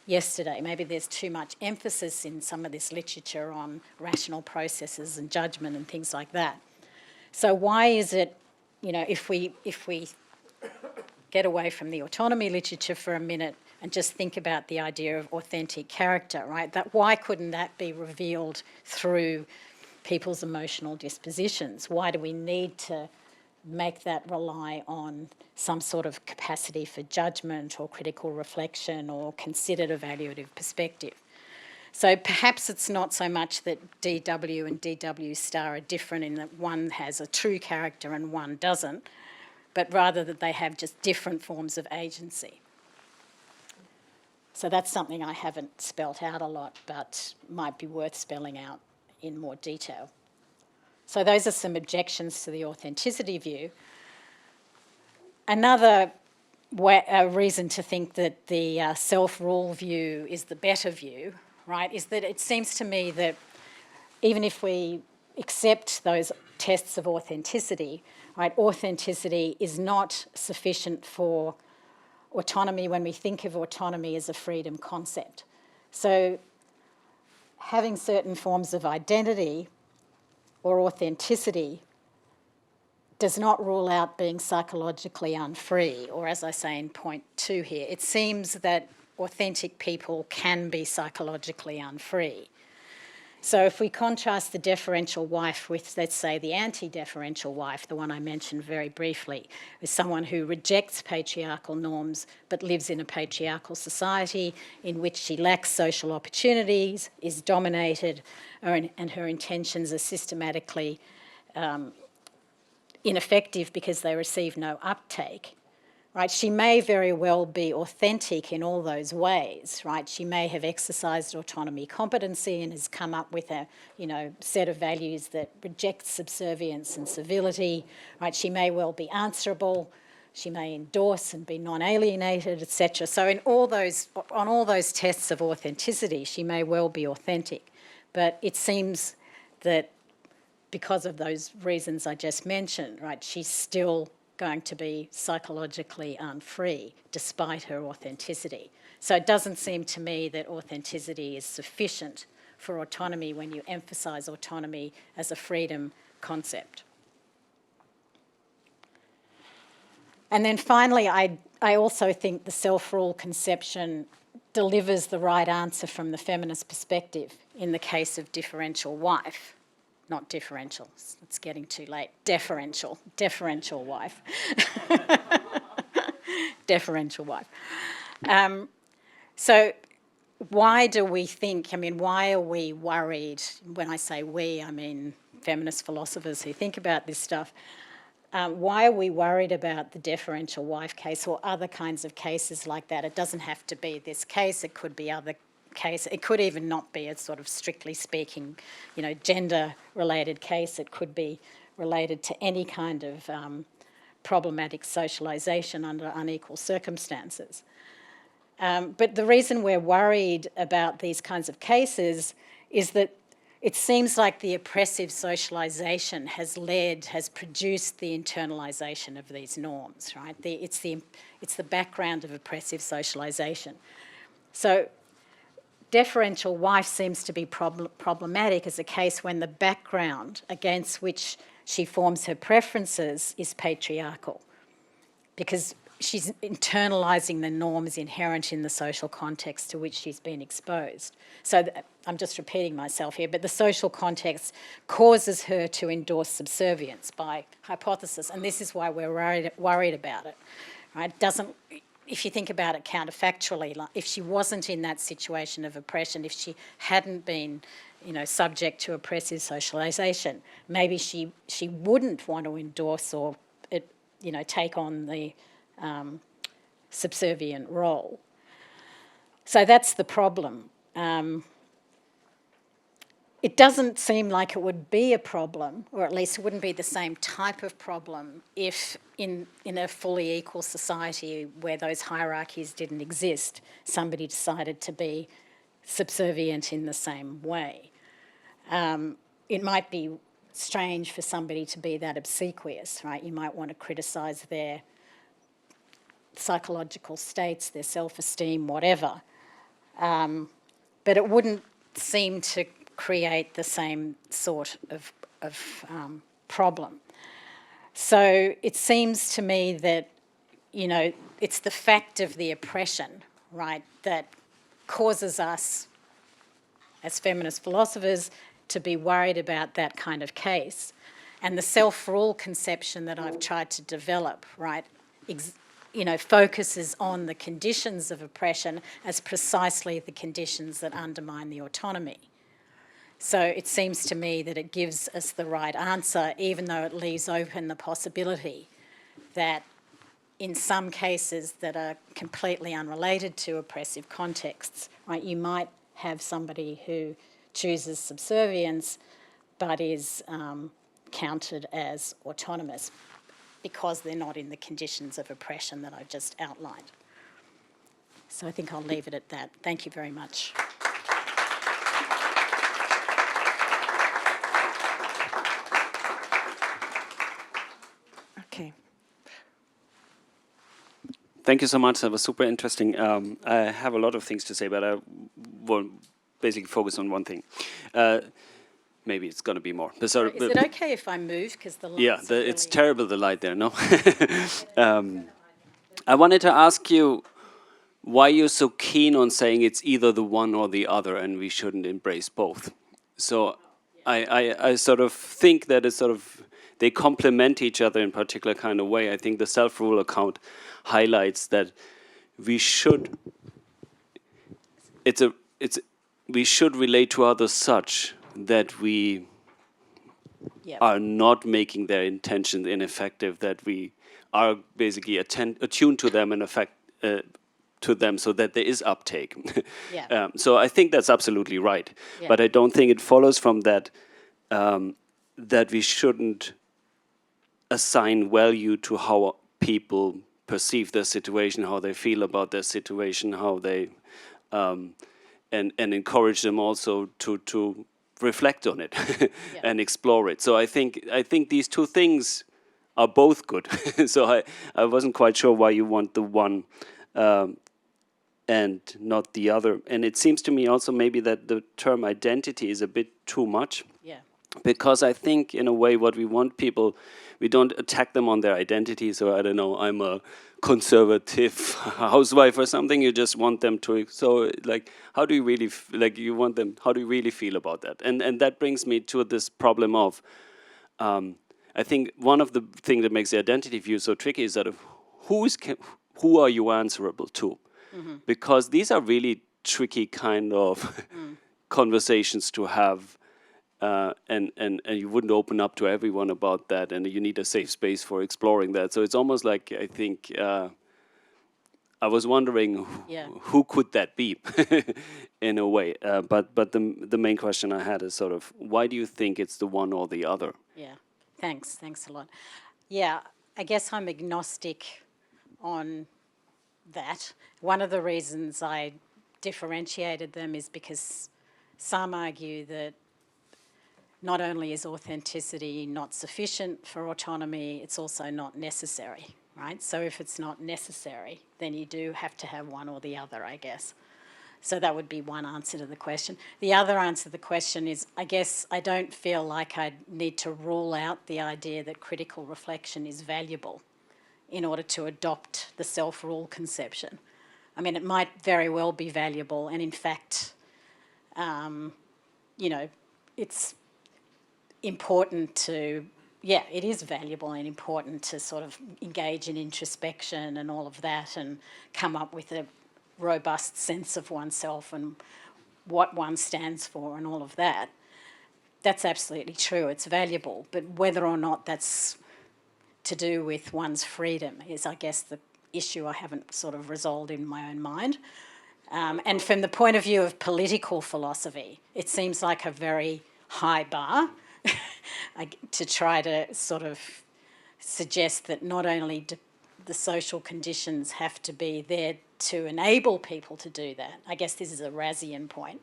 yesterday. Maybe there's too much emphasis in some of this literature on rational processes and judgment and things like that. So why is it, if we get away from the autonomy literature for a minute, and just think about the idea of authentic character, right? That why couldn't that be revealed through people's emotional dispositions? Why do we need to make that rely on some sort of capacity for judgment or critical reflection or considered evaluative perspective? So perhaps it's not so much that DW and DW star are different in that one has a true character and one doesn't, but rather that they have just different forms of agency. So that's something I haven't spelt out a lot, but might be worth spelling out in more detail. So those are some objections to the authenticity view. Another reason to think that the self-rule view is the better view, right, is that it seems to me that even if we accept those tests of authenticity, right, authenticity is not sufficient for autonomy when we think of autonomy as a freedom concept. So having certain forms of identity or authenticity does not rule out being psychologically unfree, or as I say in point 2 here, it seems that authentic people can be psychologically unfree. So if we contrast the deferential wife with, let's say, the anti-deferential wife, the one I mentioned very briefly, with someone who rejects patriarchal norms but lives in a patriarchal society in which she lacks social opportunities, is dominated, and her intentions are systematically ineffective because they receive no uptake, right? She may very well be authentic in all those ways, right? She may have exercised autonomy competency and has come up with a, set of values that reject subservience and civility, right? She may well be answerable. She may endorse and be non-alienated, etc. So on all those tests of authenticity, she may well be authentic. But it seems that because of those reasons I just mentioned, right, she's still going to be psychologically unfree despite her authenticity. So it doesn't seem to me that authenticity is sufficient for autonomy when you emphasise autonomy as a freedom concept. And then finally, I also think the self-rule conception delivers the right answer from the feminist perspective in the case of differential wife. Not differential, it's getting too late. Deferential wife. Deferential wife. So why do we think, why are we worried? When I say we, I mean feminist philosophers who think about this stuff. Why are we worried about the deferential wife case or other kinds of cases like that? It doesn't have to be this case, it could be other case. It could even not be a sort of strictly speaking, gender-related case. It could be related to any kind of problematic socialisation under unequal circumstances. But the reason we're worried about these kinds of cases is that it seems like the oppressive socialisation has produced the internalisation of these norms, right? It's the background of oppressive socialisation. So deferential wife seems to be problematic as a case when the background against which she forms her preferences is patriarchal, because she's internalising the norms inherent in the social context to which she's been exposed. So I'm just repeating myself here, but the social context causes her to endorse subservience by hypothesis, and this is why we're worried about it, right? If you think about it counterfactually, like if she wasn't in that situation of oppression, if she hadn't been, subject to oppressive socialisation, maybe she wouldn't want to endorse or, take on the subservient role. So that's the problem. It doesn't seem like it would be a problem, or at least it wouldn't be the same type of problem if in a fully equal society where those hierarchies didn't exist, somebody decided to be subservient in the same way. It might be strange for somebody to be that obsequious, right? You might want to criticise their psychological states, their self-esteem, whatever. But it wouldn't seem to create the same sort of problem. So it seems to me that, it's the fact of the oppression, right, that causes us as feminist philosophers to be worried about that kind of case. And the self-rule conception that I've tried to develop, right, focuses on the conditions of oppression as precisely the conditions that undermine the autonomy. So it seems to me that it gives us the right answer, even though it leaves open the possibility that in some cases that are completely unrelated to oppressive contexts, right, you might have somebody who chooses subservience but is counted as autonomous because they're not in the conditions of oppression that I've just outlined. So I think I'll leave it at that. Thank you very much. Okay. Thank you so much. That was super interesting. I have a lot of things to say, but I will basically focus on one thing. Maybe it's going to be more. Is it okay if I move? Because the lights yeah, really it's terrible, the light there, no? I wanted to ask you why you're so keen on saying it's either the one or the other and we shouldn't embrace both. So I sort of think that it's sort of, they complement each other in a particular kind of way. I think the self-rule account highlights that we should, we should relate to others such that we are not making their intentions ineffective, that we are basically attuned to them and to them so that there is uptake. So I think that's absolutely right. But I don't think it follows from that that we shouldn't assign value to how people perceive their situation, how they feel about their situation, how they and encourage them also to reflect on it and explore it. So I think these two things are both good. So I wasn't quite sure why you want the one and not the other. And it seems to me also maybe that the term identity is a bit too much. Because I think in a way what we want people, we don't attack them on their identity. So I don't know, I'm a conservative housewife or something. You just want them to, so like, how do you really, you want them, how do you really feel about that? And that brings me to this problem of, I think one of the things that makes the identity view so tricky is that who are you answerable to? Because these are really tricky kind of conversations to have. And you wouldn't open up to everyone about that, and you need a safe space for exploring that. So it's almost like, I think, I was wondering who could that be, in a way. But the main question I had is sort of, why do you think it's the one or the other? Yeah, thanks a lot. Yeah, I guess I'm agnostic on that. One of the reasons I differentiated them is because some argue that not only is authenticity not sufficient for autonomy, it's also not necessary, right? So if it's not necessary, then you do have to have one or the other, I guess. So that would be one answer to the question. The other answer to the question is, I guess I don't feel like I need to rule out the idea that critical reflection is valuable in order to adopt the self-rule conception. I mean, it might very well be valuable, and in fact, it's important to, it is valuable and important to sort of engage in introspection and all of that and come up with a robust sense of oneself and what one stands for and all of that. That's absolutely true, it's valuable, but whether or not that's to do with one's freedom is, I guess, the issue I haven't sort of resolved in my own mind. And from the point of view of political philosophy, it seems like a very high bar to try to sort of suggest that not only do the social conditions have to be there to enable people to do that, I guess this is a Razian point,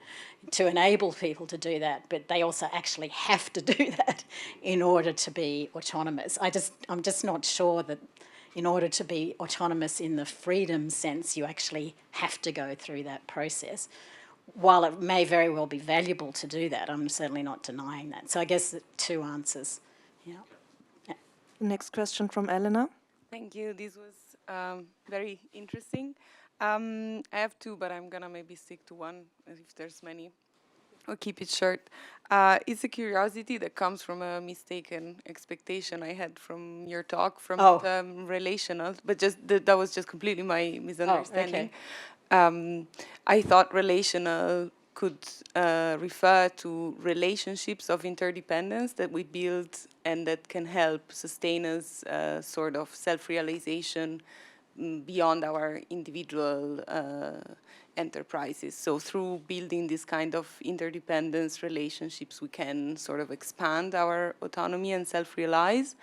to enable people to do that, but they also actually have to do that in order to be autonomous. I'm just not sure that in order to be autonomous in the freedom sense, you actually have to go through that process. While it may very well be valuable to do that, I'm certainly not denying that. So I guess the two answers. Next question from Elena. Thank you. This was very interesting. I have two, but I'm gonna maybe stick to one if there's many. Or keep it short. It's a curiosity that comes from a mistaken expectation I had from your talk, from Oh. the relational, but just that was just completely my misunderstanding. I thought relational could refer to relationships of interdependence that we build and that can help sustain us sort of self-realization beyond our individual enterprises. So through building this kind of interdependence relationships, we can sort of expand our autonomy and self-realize.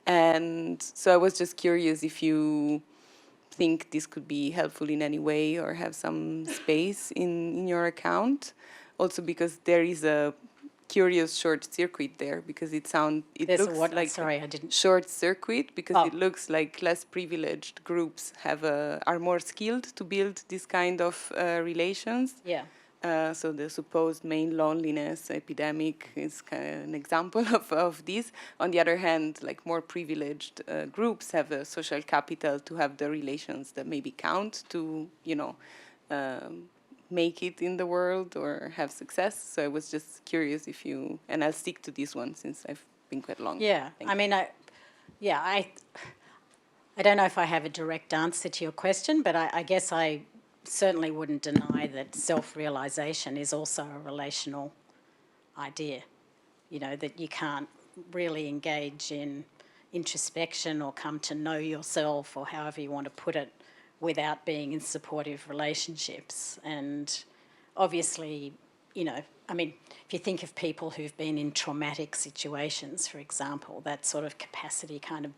And so I was just curious if you think this could be helpful in any way or have some space in your account. Also because there is a curious short circuit there, because it looks like sorry, I didn't. Short circuit, because it looks like less privileged groups are more skilled to build this kind of relations. Yeah. So the supposed main loneliness epidemic is kind of an example of this. On the other hand, like more privileged groups have a social capital to have the relations that maybe count to, make it in the world or have success. So I was just curious if you, and I'll stick to this one since I've been quite long. Yeah, I mean, I don't know if I have a direct answer to your question, but I guess I certainly wouldn't deny that self-realization is also a relational idea, that you can't really engage in introspection or come to know yourself, or however you want to put it, without being in supportive relationships. And obviously, I mean, if you think of people who've been in traumatic situations, for example, that sort of capacity kind of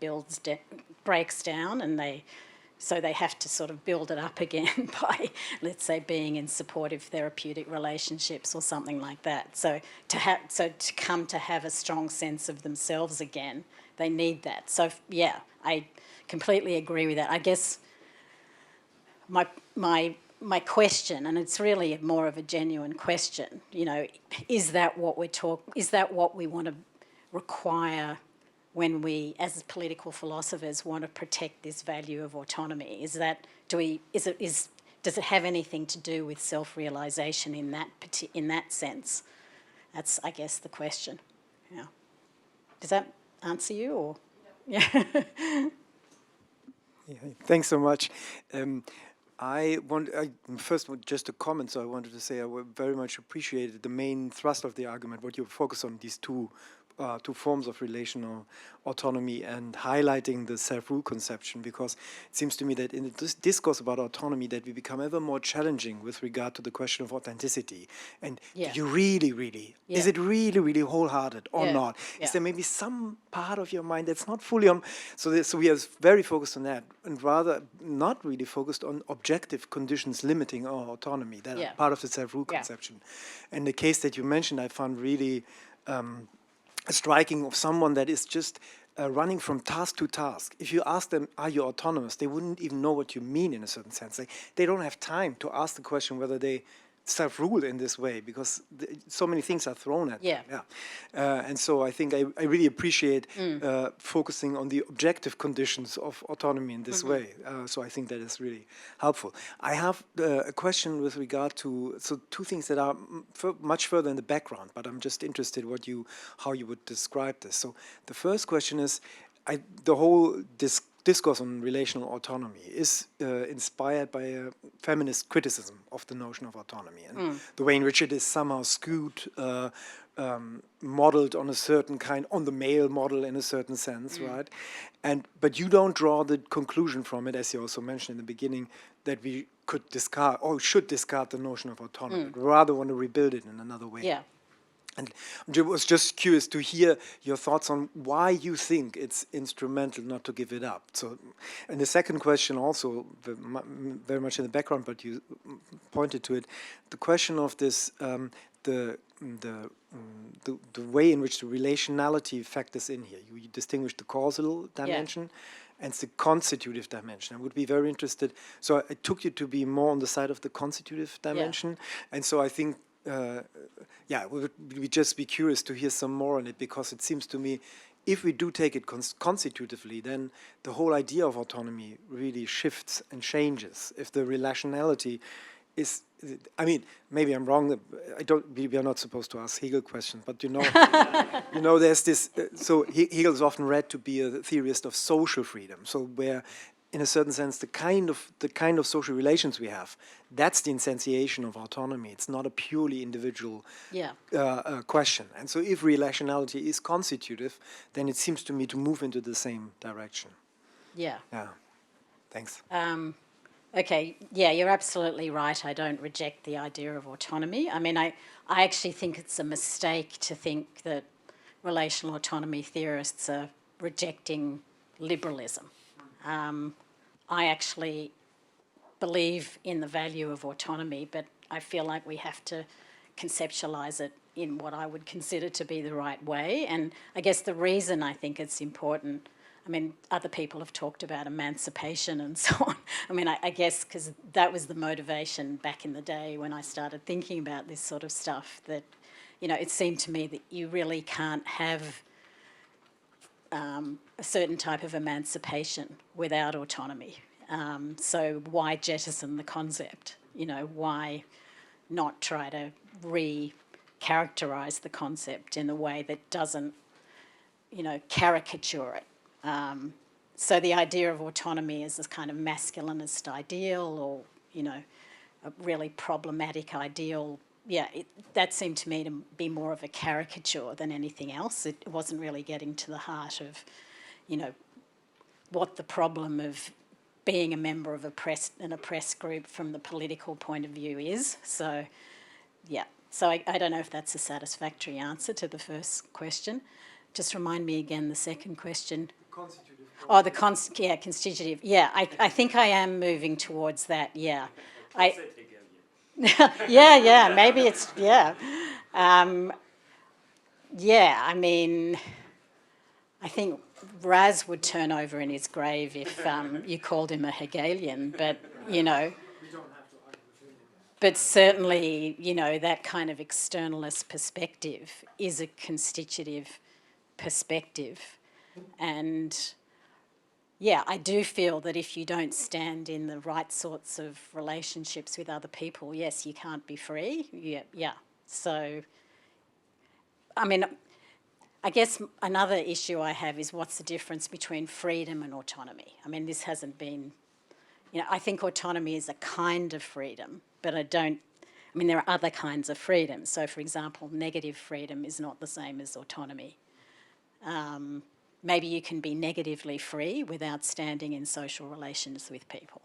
breaks down, and they have to sort of build it up again by, let's say, being in supportive therapeutic relationships or something like that. So to come to have a strong sense of themselves again, they need that. So yeah, I completely agree with that. I guess my question, and it's really more of a genuine question, is that what we want to require when we, as political philosophers, want to protect this value of autonomy? Does it have anything to do with self-realization in that sense? That's, I guess, the question. Yeah. Does that answer you, or? Yeah. Yeah, thanks so much. First, just a comment. So I wanted to say I very much appreciated the main thrust of the argument, what you focus on, these two forms of relational autonomy, and highlighting the self-rule conception, because it seems to me that in this discourse about autonomy that we become ever more challenging with regard to the question of authenticity. And do you really, is it really wholehearted or not? Is there maybe some part of your mind that's not fully on? So we are very focused on that, and rather not really focused on objective conditions limiting our autonomy. That are part of the self-rule conception. And the case that you mentioned, I found really striking, of someone that is just running from task to task. If you ask them, are you autonomous? They wouldn't even know what you mean in a certain sense. They don't have time to ask the question whether they self-rule in this way, because so many things are thrown at them. And so I think I really appreciate focusing on the objective conditions of autonomy in this way. So I think that is really helpful. I have a question with regard to two things that are much further in the background, but I'm just interested how you would describe this. So the first question is, the whole discourse on relational autonomy is inspired by a feminist criticism of the notion of autonomy, and the way in which it is somehow skewed, modeled on a certain kind, on the male model in a certain sense, right? But you don't draw the conclusion from it, as you also mentioned in the beginning, that we could discard or should discard the notion of autonomy. We rather want to rebuild it in another way. Yeah. And I was just curious to hear your thoughts on why you think it's instrumental not to give it up. So, and the second question also very much in the background, but you pointed to it, the question of this, the way in which the relationality factors in here. You distinguish the causal dimension and the constitutive dimension. I would be very interested. So I took you to be more on the side of the constitutive dimension, and so I think. We'd just be curious to hear some more on it, because it seems to me if we do take it constitutively, then the whole idea of autonomy really shifts and changes. If the relationality is, I mean, maybe I'm wrong. We are not supposed to ask Hegel questions, but you know, there's this. So Hegel is often read to be a theorist of social freedom. So where, in a certain sense, the kind of social relations we have, that's the instantiation of autonomy. It's not a purely individual question. And so if relationality is constitutive, then it seems to me to move into the same direction. Yeah. Yeah. Thanks. Okay, yeah, you're absolutely right. I don't reject the idea of autonomy. I mean, I actually think it's a mistake to think that relational autonomy theorists are rejecting liberalism. I actually believe in the value of autonomy, but I feel like we have to conceptualise it in what I would consider to be the right way. And I guess the reason I think it's important, I mean, other people have talked about emancipation and so on. I mean, I guess because that was the motivation back in the day when I started thinking about this sort of stuff, that, you know, it seemed to me that you really can't have a certain type of emancipation without autonomy. So why jettison the concept? You know, why not try to re-characterise the concept in a way that doesn't, you know, caricature it? So the idea of autonomy as this kind of masculinist ideal, or, you know, a really problematic ideal, that seemed to me to be more of a caricature than anything else. It wasn't really getting to the heart of, you know, what the problem of being a member of an oppressed group from the political point of view is. So, yeah. So I don't know if that's a satisfactory answer to the first question. Just remind me again the second question. Constitutive. Oh, constitutive. Yeah, I think I am moving towards that, yeah. Yeah, maybe it's, yeah. Yeah, I mean, I think Raz would turn over in his grave if you called him a Hegelian, but, you know, but certainly, you know, that kind of externalist perspective is a constitutive perspective. And, yeah, I do feel that if you don't stand in the right sorts of relationships with other people, yes, you can't be free. Yeah. So, I mean, I guess another issue I have is what's the difference between freedom and autonomy? I mean, this hasn't been, you know, I think autonomy is a kind of freedom, but I mean, there are other kinds of freedom. So, for example, negative freedom is not the same as autonomy. Maybe you can be negatively free without standing in social relations with people.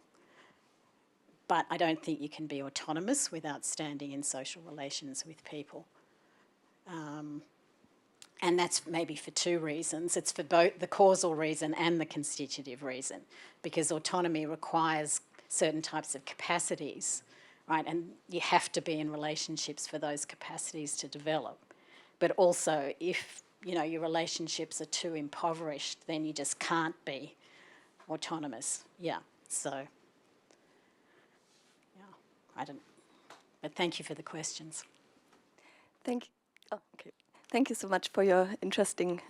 But I don't think you can be autonomous without standing in social relations with people. And that's maybe for two reasons. It's for both the causal reason and the constitutive reason, because autonomy requires certain types of capacities, right? And you have to be in relationships for those capacities to develop. But also, if, you know, your relationships are too impoverished, then you just can't be autonomous. Yeah, so, yeah, I don't, but thank you for the questions. Thank you. Oh, okay. Thank you so much for your interesting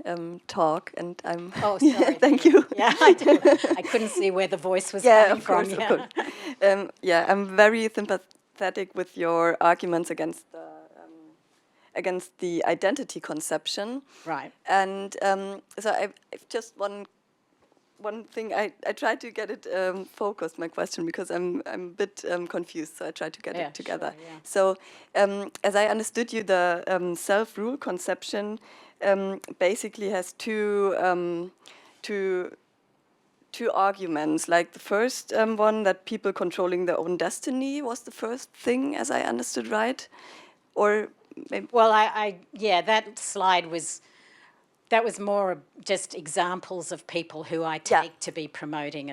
talk, and I'm. Oh, sorry. Thank you. Yeah, I couldn't see where the voice was coming from. Of course. Yeah, I'm very sympathetic with your arguments against the identity conception. Right. And so I've just one thing. I tried to get it focused, my question, because I'm a bit confused. So I tried to get it together. Sure, yeah. So as I understood you, the self-rule conception basically has two arguments. Like the first one, that people controlling their own destiny was the first thing, as I understood, right? Or maybe. Well, that slide was. That was more just examples of people who I take to be promoting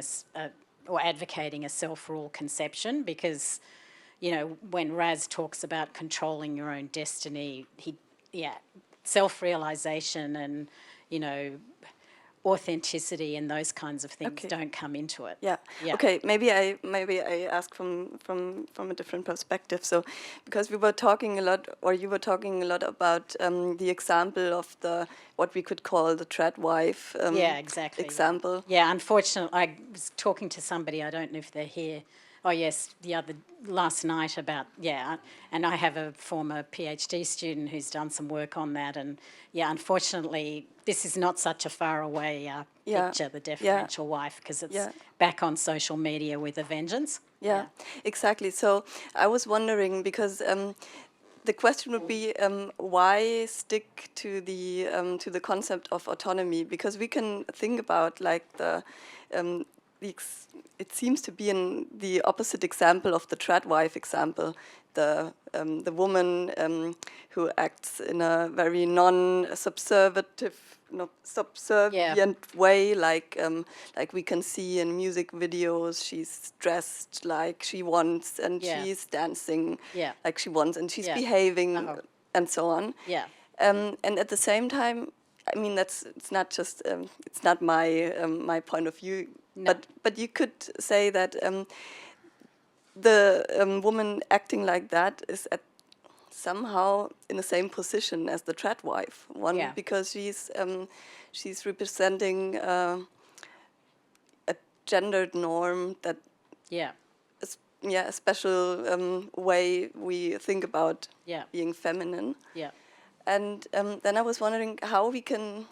or advocating a self-rule conception, because, you know, when Raz talks about controlling your own destiny, self-realisation and, you know, authenticity and those kinds of things don't come into it. Yeah. Okay. Maybe I ask from a different perspective. So, because we were talking a lot, or you were talking a lot about the example of what we could call the trad wife. Exactly. Example. Yeah. Unfortunately, I was talking to somebody. I don't know if they're here. Oh yes, last night about and I have a former PhD student who's done some work on that, and unfortunately, this is not such a far away picture, the deferential wife, because it's back on social media with a vengeance. Yeah, exactly. So I was wondering, because the question would be, why stick to the concept of autonomy? Because we can think about like it seems to be the opposite example of the trad wife example, the woman who acts in a very non-subservient way, like we can see in music videos. She's dressed like she wants, and she's dancing like she wants, and she's behaving, and so on. Yeah. And at the same time, I mean, it's not my point of view. No. But you could say that the woman acting like that is somehow in the same position as the trad wife. Because she's representing a gendered norm that a special way we think about being feminine. Yeah. And then I was wondering how we can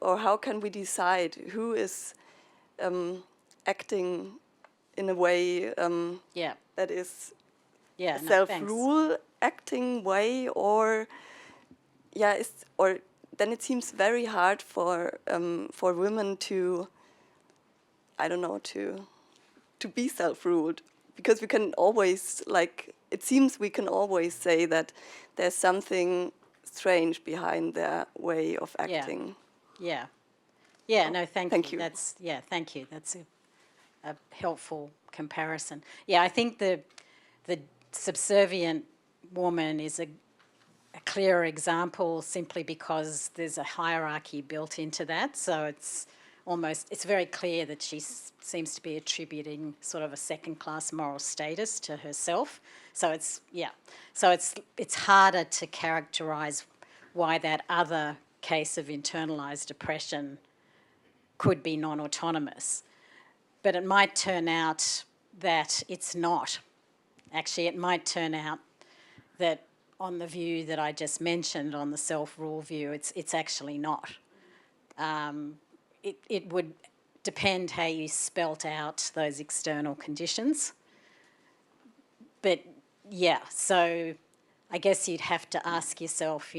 how can we decide who is acting in a way that is a self-rule acting way, or then it seems very hard for women to, I don't know, to be self-ruled, because we can always, it seems we can always say that there's something strange behind their way of acting. No, thank you. Thank you. That's a helpful comparison. I think the subservient woman is a clearer example, simply because there's a hierarchy built into that. So it's very clear that she seems to be attributing sort of a second-class moral status to herself. So it's harder to characterise why that other case of internalised oppression could be non-autonomous. But it might turn out that it's not. Actually, it might turn out that on the view that I just mentioned, on the self-rule view, it's actually not. It would depend how you spelt out those external conditions. But so I guess you'd have to ask yourself,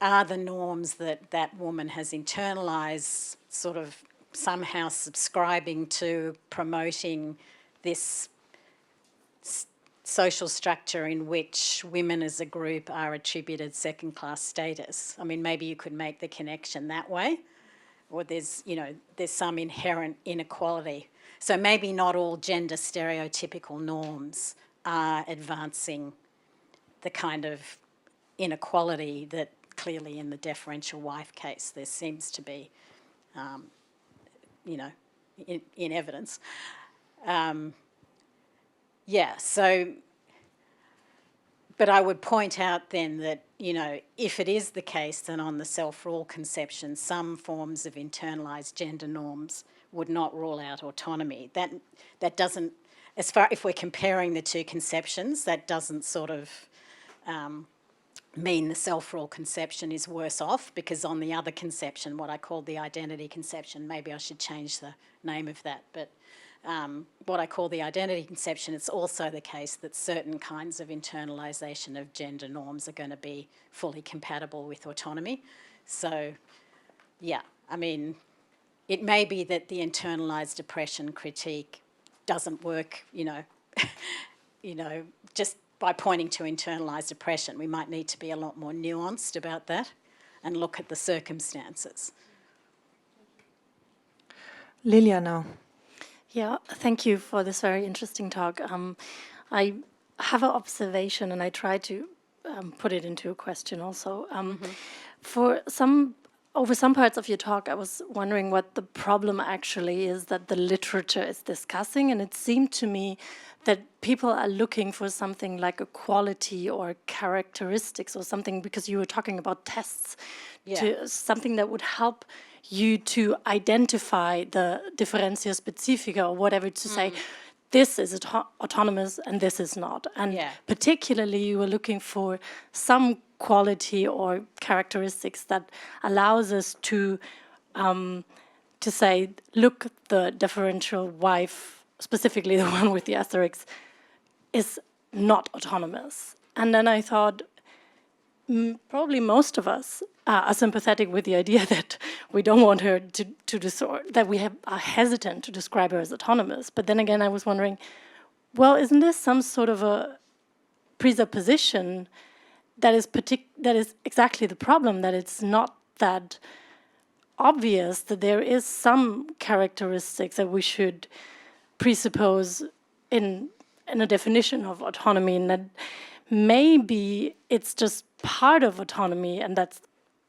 are the norms that woman has internalised sort of somehow subscribing to promoting this social structure in which women as a group are attributed second-class status? I mean, maybe you could make the connection that way, or there's some inherent inequality. So maybe not all gender stereotypical norms are advancing the kind of inequality that clearly in the deferential wife case there seems to be, in evidence. But I would point out then that, if it is the case, then on the self-rule conception, some forms of internalised gender norms would not rule out autonomy. That doesn't, if we're comparing the two conceptions, that doesn't sort of mean the self-rule conception is worse off, because on the other conception, what I called the identity conception, maybe I should change the name of that, but what I call the identity conception, it's also the case that certain kinds of internalisation of gender norms are going to be fully compatible with autonomy. So, I mean, it may be that the internalised oppression critique doesn't work, just by pointing to internalised oppression. We might need to be a lot more nuanced about that and look at the circumstances. Lilia now. Yeah, thank you for this very interesting talk. I have an observation, and I try to put it into a question also. For some over some parts of your talk, I was wondering what the problem actually is that the literature is discussing, and it seemed to me that people are looking for something like a quality or characteristics or something, because you were talking about tests, to something that would help you to identify the differentia specifica or whatever, to say, this is autonomous and this is not. And particularly you were looking for some quality or characteristics that allows us to say, look, the differential wife, specifically the one with the asterisk, is not autonomous. And then I thought, probably most of us are sympathetic with the idea that we don't want her that we are hesitant to describe her as autonomous. But then again, I was wondering, well, isn't this some sort of a presupposition that is exactly the problem, that it's not that obvious that there is some characteristics that we should presuppose in a definition of autonomy, and that maybe it's just part of autonomy, and that's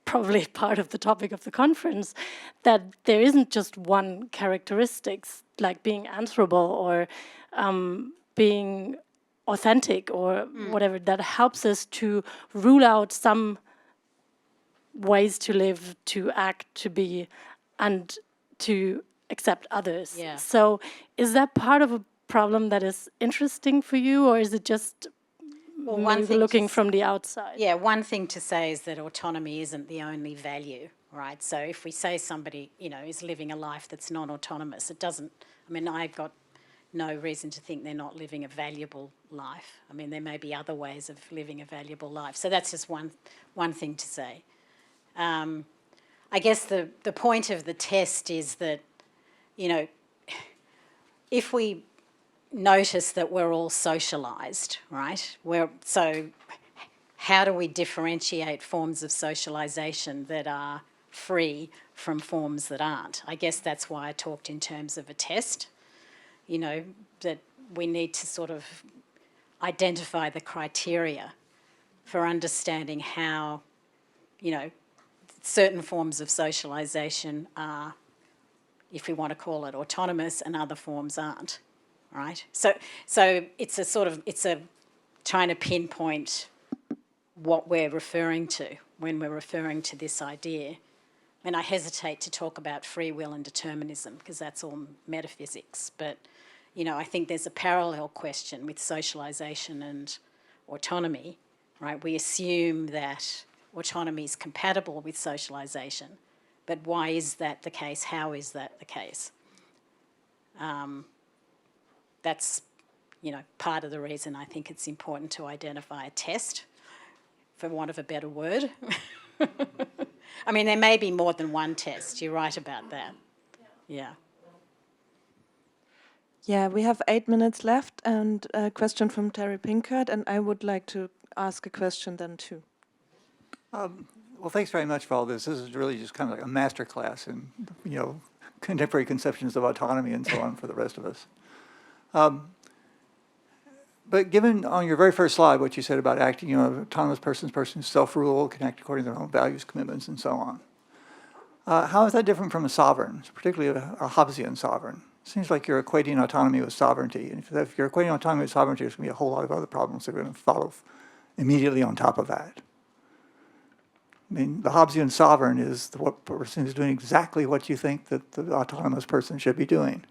probably part of the topic of the conference, that there isn't just one characteristics, like being answerable or being authentic or whatever, that helps us to rule out some ways to live, to act, to be, and to accept others. Yeah. So is that part of a problem that is interesting for you, or is it just maybe looking from the outside? Yeah, one thing to say is that autonomy isn't the only value, right? So if we say somebody, is living a life that's non-autonomous, it doesn't, I've got no reason to think they're not living a valuable life. There may be other ways of living a valuable life. So that's just one thing to say. I guess the point of the test is that, if we notice that we're all socialised, right? So how do we differentiate forms of socialisation that are free from forms that aren't? I guess that's why I talked in terms of a test, that we need to sort of identify the criteria for understanding how, certain forms of socialisation are, if we want to call it, autonomous, and other forms aren't, right? So it's a trying to pinpoint what we're referring to when we're referring to this idea. I hesitate to talk about free will and determinism because that's all metaphysics, but I think there's a parallel question with socialisation and autonomy, right? We assume that autonomy is compatible with socialisation, but why is that the case? How is that the case? That's, part of the reason I think it's important to identify a test, for want of a better word. There may be more than one test. You're right about that. Yeah. Yeah, we have 8 minutes left, and a question from Terry Pinkert, and I would like to ask a question then too. Well, thanks very much for all this. This is really just kind of like a master class in, contemporary conceptions of autonomy and so on for the rest of us. But given on your very first slide what you said about acting, autonomous persons self-rule, can act according to their own values, commitments, and so on. How is that different from a sovereign, particularly a Hobbesian sovereign? It seems like you're equating autonomy with sovereignty. And if you're equating autonomy with sovereignty, there's going to be a whole lot of other problems that are going to follow immediately on top of that. The Hobbesian sovereign is the person who's doing exactly what you think that the autonomous person should be doing.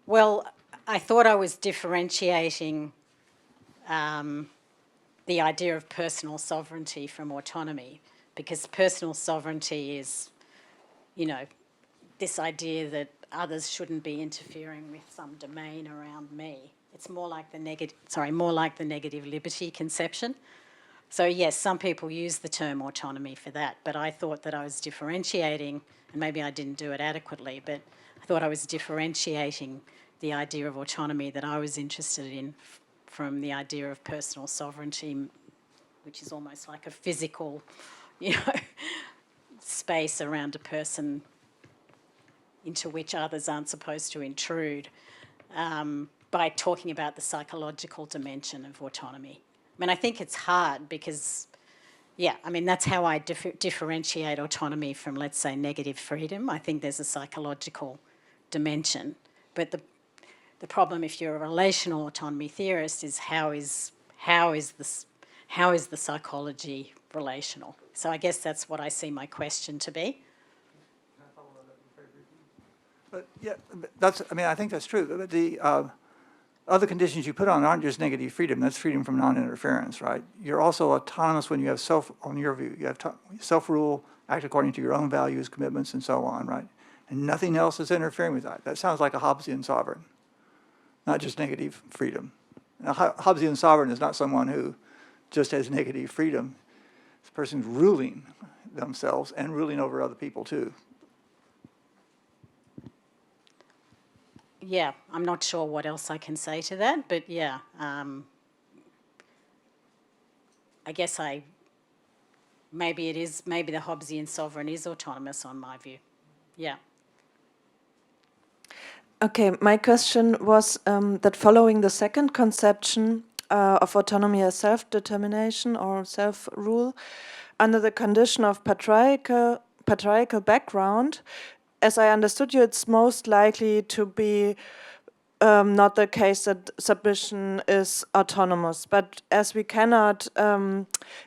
Well, I thought I was differentiating the idea of personal sovereignty from autonomy, because personal sovereignty is, this idea that others shouldn't be interfering with some domain around me. It's more like the negative liberty conception. So yes, some people use the term autonomy for that, but I thought that I was differentiating, and maybe I didn't do it adequately, but I thought I was differentiating the idea of autonomy that I was interested in from the idea of personal sovereignty, which is almost like a physical, space around a person into which others aren't supposed to intrude, by talking about the psychological dimension of autonomy. I think it's hard because Yeah, I mean, that's how I differentiate autonomy from, let's say, negative freedom. I think there's a psychological dimension. But the problem, if you're a relational autonomy theorist, is how is the psychology relational? So I guess that's what I see my question to be. But yeah, I think that's true. But the other conditions you put on aren't just negative freedom. That's freedom from non-interference, right? You're also autonomous when you have on your view, you have self-rule, act according to your own values, commitments, and so on, right? And nothing else is interfering with that. That sounds like a Hobbesian sovereign, not just negative freedom. A Hobbesian sovereign is not someone who just has negative freedom. This person's ruling themselves and ruling over other people too. Yeah, I'm not sure what else I can say to that, but yeah, I guess maybe the Hobbesian sovereign is autonomous on my view. Yeah. Okay, my question was that following the second conception of autonomy as self-determination or self-rule, under the condition of patriarchal background, as I understood you, it's most likely to be not the case that submission is autonomous. But as we cannot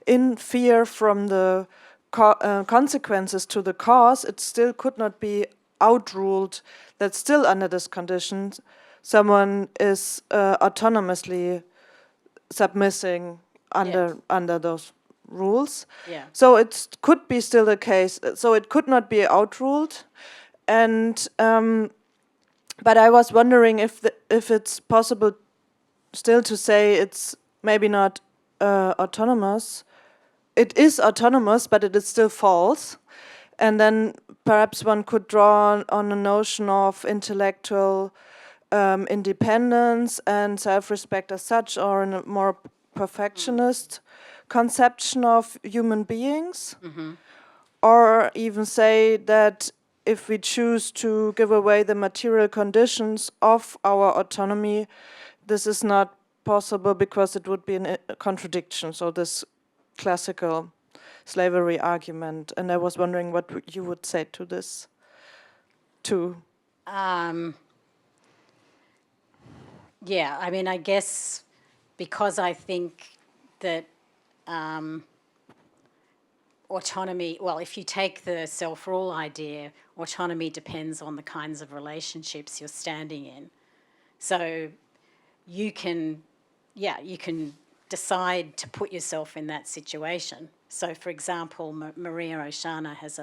infer from the consequences to the cause, it still could not be outruled that still under this condition someone is autonomously submitting under those rules. Yeah. So it could be still the case. So it could not be outruled. And but I was wondering if it's possible still to say it's maybe not autonomous. It is autonomous, but it is still false. And then perhaps one could draw on a notion of intellectual independence and self-respect as such, or in a more perfectionist conception of human beings. Mm-hmm. Or even say that if we choose to give away the material conditions of our autonomy, this is not possible because it would be a contradiction. So this classical slavery argument. And I was wondering what you would say to this too. Yeah, I mean, I guess because I think that autonomy, well, if you take the self-rule idea, autonomy depends on the kinds of relationships you're standing in. So you can decide to put yourself in that situation. So, for example, Marina Oshana has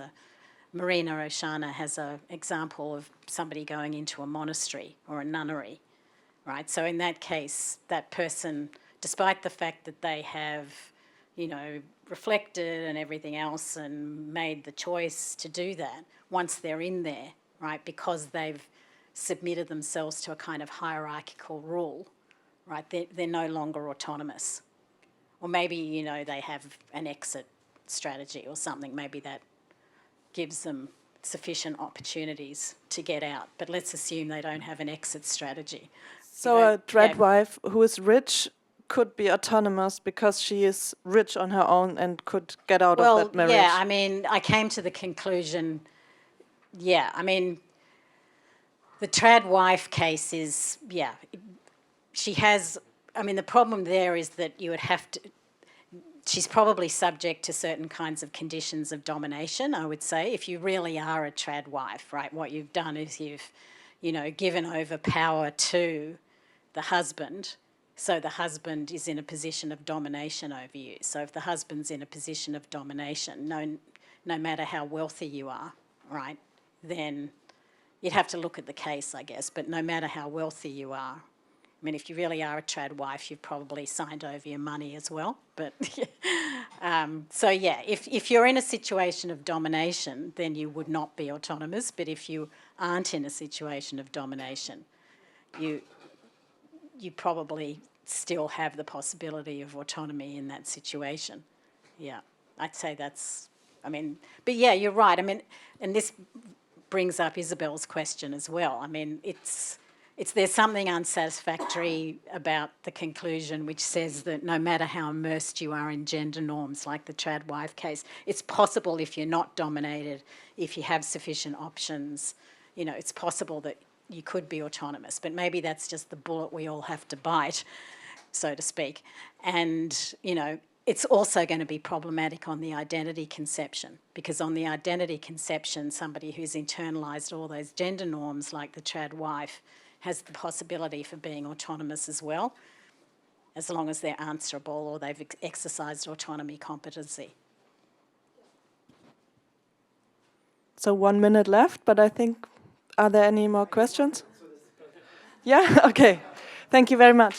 an example of somebody going into a monastery or a nunnery, right? So in that case, that person, despite the fact that they have, reflected and everything else and made the choice to do that, once they're in there, right, because they've submitted themselves to a kind of hierarchical rule, right, they're no longer autonomous. Or maybe, they have an exit strategy or something. Maybe that gives them sufficient opportunities to get out. But let's assume they don't have an exit strategy. So a dread wife who is rich could be autonomous because she is rich on her own and could get out of that marriage. Yeah, I mean, I came to the conclusion, the trad wife case is, she has, the problem there is that you would have to, she's probably subject to certain kinds of conditions of domination, I would say. If you really are a trad wife, right, what you've done is you've, given over power to the husband, so the husband is in a position of domination over you. So if the husband's in a position of domination, no matter how wealthy you are, right, then you'd have to look at the case, I guess, but no matter how wealthy you are, I mean, if you really are a trad wife, you've probably signed over your money as well. But if you're in a situation of domination, then you would not be autonomous. But if you aren't in a situation of domination, you probably still have the possibility of autonomy in that situation. Yeah, I'd say that's, but yeah, you're right. And this brings up Isabel's question as well. I mean, there's something unsatisfactory about the conclusion which says that no matter how immersed you are in gender norms, like the trad wife case, it's possible if you're not dominated, if you have sufficient options, you know, it's possible that you could be autonomous. But maybe that's just the bullet we all have to bite, so to speak. And, you know, it's also going to be problematic on the identity conception, because on the identity conception, somebody who's internalised all those gender norms, like the trad wife, has the possibility for being autonomous as well, as long as they're answerable or they've exercised autonomy competency. So 1 minute left, but I think, are there any more questions? Yeah, okay. Thank you very much.